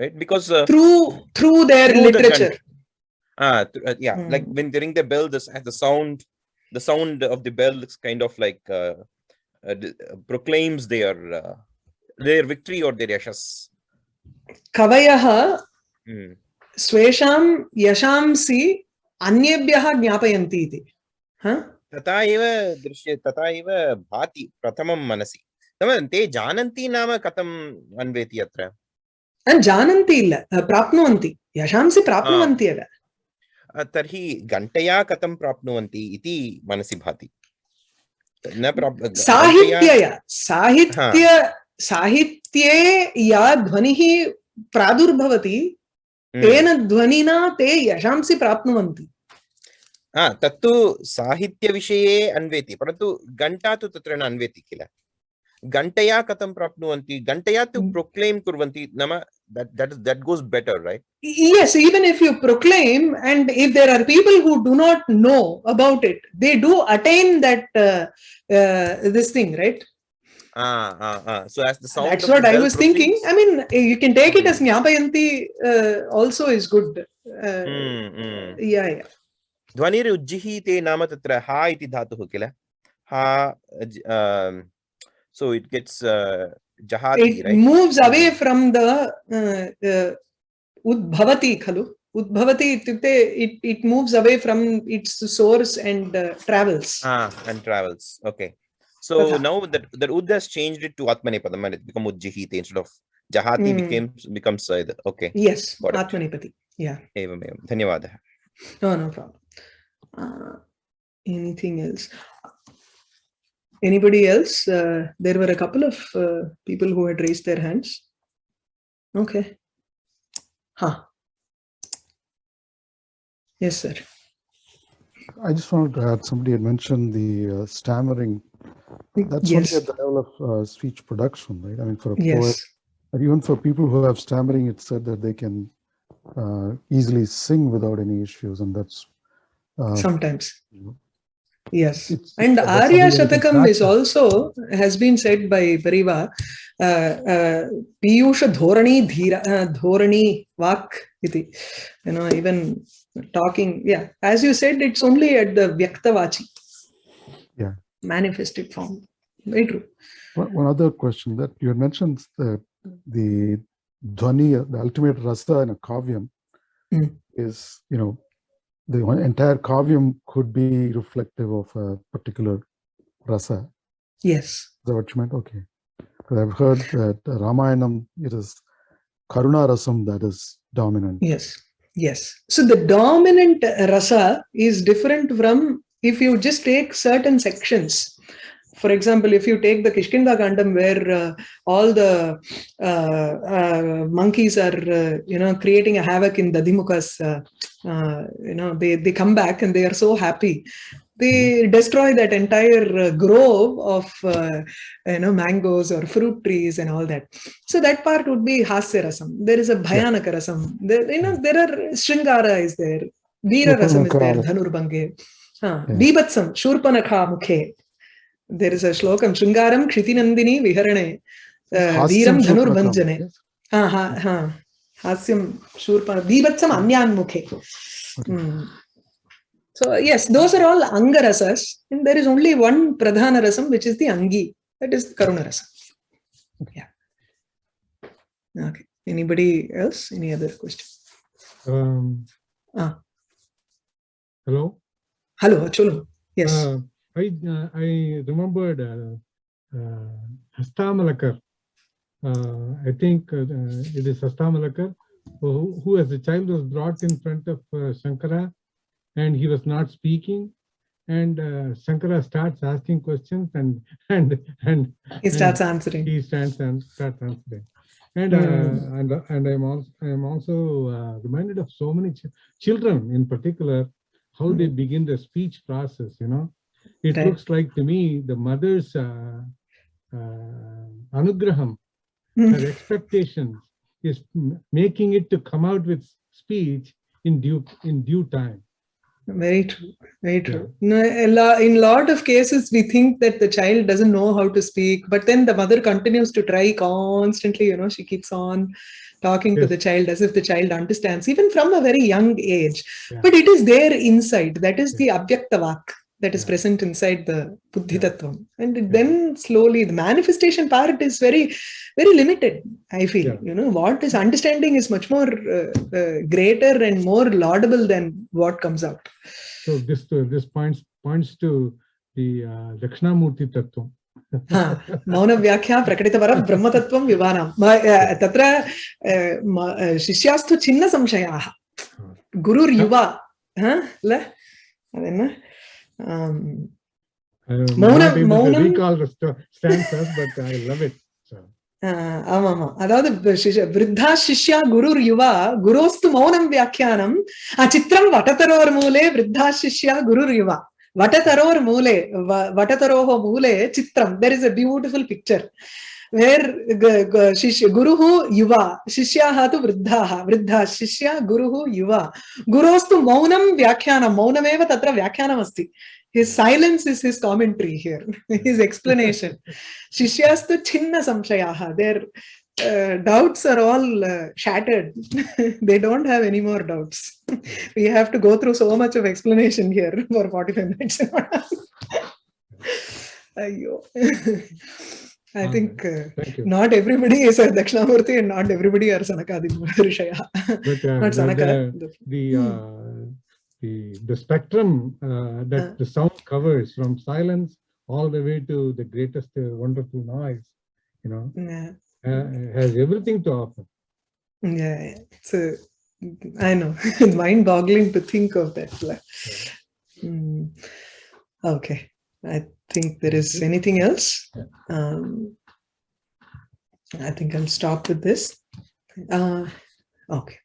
right? Because through their literature. Like when they ring the bell, the sound of the bell is kind of like proclaims their victory or their yashas. Kavayaha swesham yashamsi anyebhyah jnapayanti iti. Tata eva bhati pratamam manasi. Te jananti nama katam anveti atra. And jananti illa prapnuvanti. Yashamsi prapnuvanti eva. तर्हि घण्टया कथं प्राप्नुवन्ति इति मनसि भाति न साहित्ये या ध्वनिः प्रादुर्भवति तेन ध्वनिना ते यशांसि प्राप्नुवन्ति तत्तु साहित्यविषये अन्वेति परन्तु घण्टा तु तत्र न अन्वेति किल घण्टया कथं प्राप्नुवन्ति घण्टया तु प्रोक्लेम कुर्वन्ति नाम that goes better, right? Yes, even if you proclaim and if there are people who do not know about it, they do attain that this thing, right? So as the sound that's what I was thinking. I mean, you can take it as Jnapayanti also is good. Yeah. Dhvanir ujjihite nama tatra ha iti dhatuh kila ha so it gets jahati, it right? moves away from the udbhavati khalu udbhavati ityukte it moves away from its source and travels okay so now that ud has changed it to atmanepadam and it become ujjihite instead of jahati becomes okay yes atmanepadi yeah evam dhanyavadah no problem anything else Anybody else? There were a couple of people who had raised their hands. Okay. Yes, sir. I just wanted to add, somebody had mentioned the stammering. I think that's only at the level of speech production, right? I mean, for a poet, and even for people who have stammering, it's said that they can easily sing without any issues, and that's sometimes. Yes. It's And that's Arya something that you can Shatakam is practice. also, has been said by Pariva, Piyusha Dhorani Dhira, Dhorani Vak iti. Even talking, yeah. As you said, it's only at the Vyaktavachi. Yeah. Manifested form. Very true. One other question that you had mentioned, the dhvani, the ultimate rasa in a kavyam is, the entire kavyam could be reflective of a particular rasa. Yes. Is that what you meant? Okay. Because I've heard that Ramayanam, it is Karuna rasam that is dominant. Yes. Yes. So the dominant rasa is different from if you just take certain sections. For example, if you take the Kishkinda Kandam, where all the monkeys are, creating a havoc in Dadimuka's, they come back and they are so happy. They destroy that entire grove of, mangoes or fruit trees and all that. So that part would be Hasya Rasam. There is a Bhayanaka Rasam. There are Shringara is there. Veera Rasam is there. Dhanurbange. Bibatsam. Shurpanakha Mukhe. There is a shlokam, Shringaram Kritinandini Viharane, Veeram Dhanurbanjane. Hasyam Shurpa, Vivatsam Anyan Mukhe. So, yes, those are all Angarasas. And there is only one Pradhana Rasam, which is the Angi. That is Karuna Rasam. Yeah. Okay. Anybody else? Any other question? Hello? Hello, Cholo. Yes. I remembered Hastamalakar. I think it is Hastamalakar, who as a child was brought in front of Shankara, and he was not speaking, and Shankara starts asking questions, and he starts answering. He starts answering. And I'm also reminded of so many children in particular, how they begin the speech process. It looks like to me the mother's anugraham, her expectations is making it to come out with speech in due time. Very true. Very true. Yeah. In a lot of cases, we think that the child doesn't know how to speak, but then the mother continues to try constantly. She keeps on talking to the child as if the child understands, even from a very young age. Yeah. But it is there inside. That is the Abhyakta Vak that is present inside the Buddhi Tattvam. And then slowly the manifestation part is very, very limited, I feel. What is understanding is much more greater and more laudable than what comes out. So this points to the Dakshinamurti Tattvam. Mauna Vyakhya Prakritavara Brahma Tattvam Vivanam. Tatra Shishyastu Chinna Samshayaha. Gurur Yuva. Maunam recall the stanzas, but I love it. அதாவது விருத்தா சிஷ்யா குருர் யுவா குரோஸ்து மௌனம் வியாக்கியானம் சித்திரம் வட்டத்தரோர் மூலே விருத்தா சிஷ்யா குருர் யுவா வட்டத்தரோர் மூலே வட்டத்தரோஹ மூலே சித்திரம். There is a beautiful picture where guruhu yuva shishyaha tu vriddha shishya guruhu yuva gurostu maunam vyakhyanam maunameva tatra vyakhyanam asti. His silence is his commentary here, his explanation. Shishyastu chinna samshayaha. Their doubts are all shattered. They don't have any more doubts. We have to go through so much of explanation here for 45 minutes. I think not everybody is a Dakshinamurti and not everybody are Sanakadi Rishaya. But not Sanaka. The spectrum that the sound covers, from silence all the way to the greatest wonderful noise, has everything to offer. Yeah, I know, mind-boggling to think of that. Okay, I think there is anything else. I think I'll stop with this. Okay.